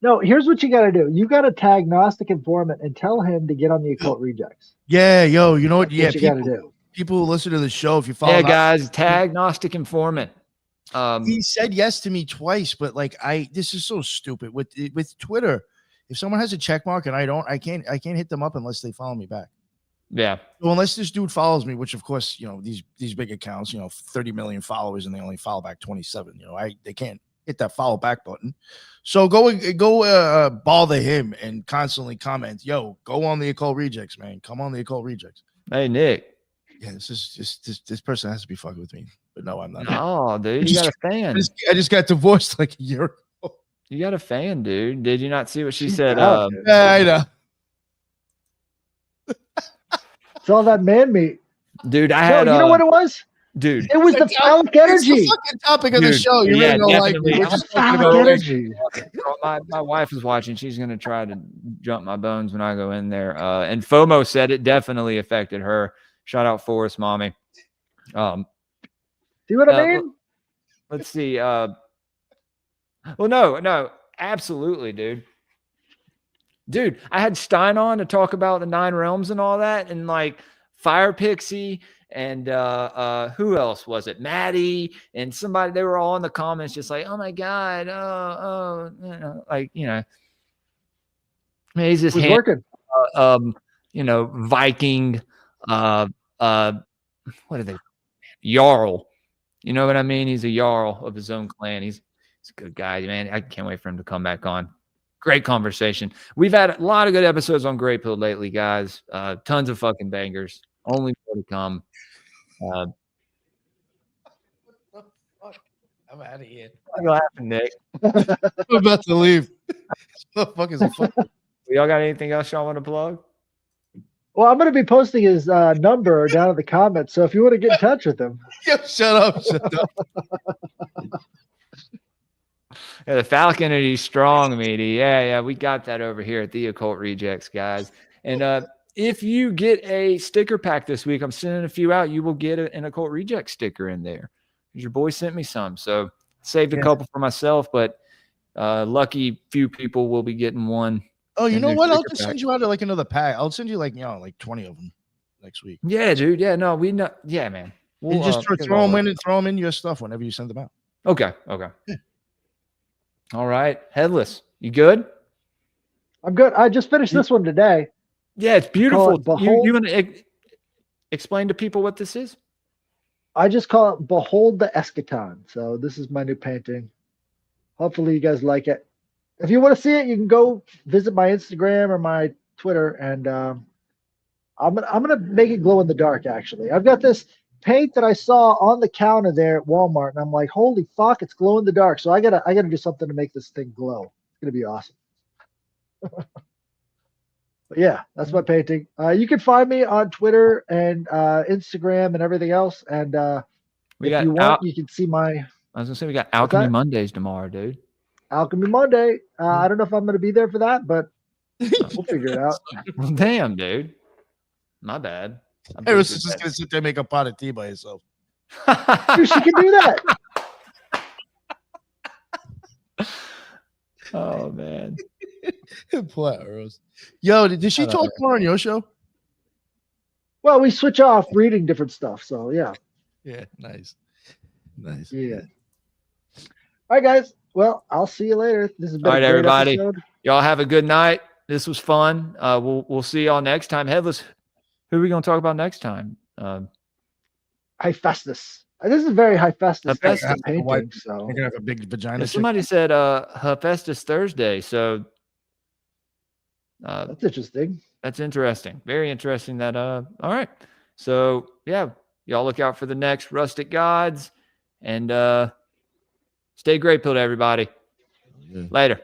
No, here's what you got to do. You got to tag Gnostic Informant and tell him to get on the Occult Rejects. Yeah, yo, you know what? That's what you got to do. People who listen to the show, if you follow, yeah, guys, tag Gnostic Informant. He said yes to me twice, but like this is so stupid with Twitter. If someone has a check mark and I can't hit them up unless they follow me back. Yeah. So unless this dude follows me, which of course, you know, these big accounts, you know, 30 million followers and they only follow back 27. You know, they can't hit that follow back button. So go bother him and constantly comment, yo, go on the Occult Rejects, man. Come on the Occult Rejects. Hey, Nick. Yeah, this person has to be fucking with me, but no, I'm not. No, dude, you got a fan. I just got divorced like a year ago. You got a fan, dude. Did you not see what she said? Yeah, I know. It's all that man meat, dude. I had. You know what it was, dude? It was the phallic energy. It's the fucking topic of the show. You really don't like me. It's phallic energy. My wife is watching. She's gonna try to jump my bones when I go in there. And FOMO said it definitely affected her. Shout out Forrest, mommy. See what I mean? Let's see. Well, no. Absolutely, dude. Dude, I had Stein on to talk about the 9 realms and all that, and like Fire Pixie and who else was it? Maddie and somebody. They were all in the comments, just like, "Oh my god, like he's just working. Viking, what are they? Jarl. You know what I mean? He's a Jarl of his own clan. He's a good guy, man. I can't wait for him to come back on. Great conversation. We've had a lot of good episodes on Greypilled lately, guys. Tons of fucking bangers. Only more to come. I'm out of here. What laughing, Nick? I'm about to leave. Motherfuckers are fucking. Y'all got anything else y'all want to plug? Well, I'm going to be posting his number down in the comments. So if you want to get in touch with him. Yo, shut up. Shut up. Yeah, the phallic energy strong, matey. Yeah, we got that over here at the Occult Rejects, guys. And if you get a sticker pack this week, I'm sending a few out. You will get an Occult Reject sticker in there. Your boy sent me some, so saved a couple for myself. But lucky few people will be getting one. Oh, you know what? I'll just send you out like another pack. I'll send you like 20 of them next week. Yeah, dude. Yeah, no, we know. Yeah, man. We'll just throw them in your stuff whenever you send them out. Okay. Yeah. All right, Headless. You good? I'm good. I just finished this one today. Yeah, it's beautiful. You want to explain to people what this is? I just call it Behold the Eschaton. So this is my new painting. Hopefully you guys like it. If you want to see it, you can go visit my Instagram or my Twitter, and I'm gonna make it glow in the dark. Actually, I've got this paint that I saw on the counter there at Walmart, and I'm like, holy fuck, it's glow in the dark. So I gotta do something to make this thing glow. It's gonna be awesome. But yeah, that's my painting. You can find me on Twitter and Instagram and everything else. And if you want, you can see my. I was gonna say we got Alchemy Mondays tomorrow, dude. Alchemy Monday. I don't know if I'm gonna be there for that, but we'll figure it out. Well, damn, dude. My bad. Eris is just gonna sit there and make a pot of tea by herself. Dude, she can do that. Oh man. Poor Eris. Yo, did she talk more on your show? Well, we switch off reading different stuff, so yeah. Yeah, nice. Yeah. All right, guys. Well, I'll see you later. This has been all right, everybody. Episode. Y'all have a good night. This was fun. We'll see y'all next time. Headless. Who are we going to talk about next time? Hephaestus. This is very Hephaestus painting. So you're gonna have a big vagina. Somebody said Hephaestus Thursday. So that's interesting. That's interesting. Very interesting. That all right. So yeah, y'all look out for the next Rustic Gods, and stay Greypilled, everybody. Later.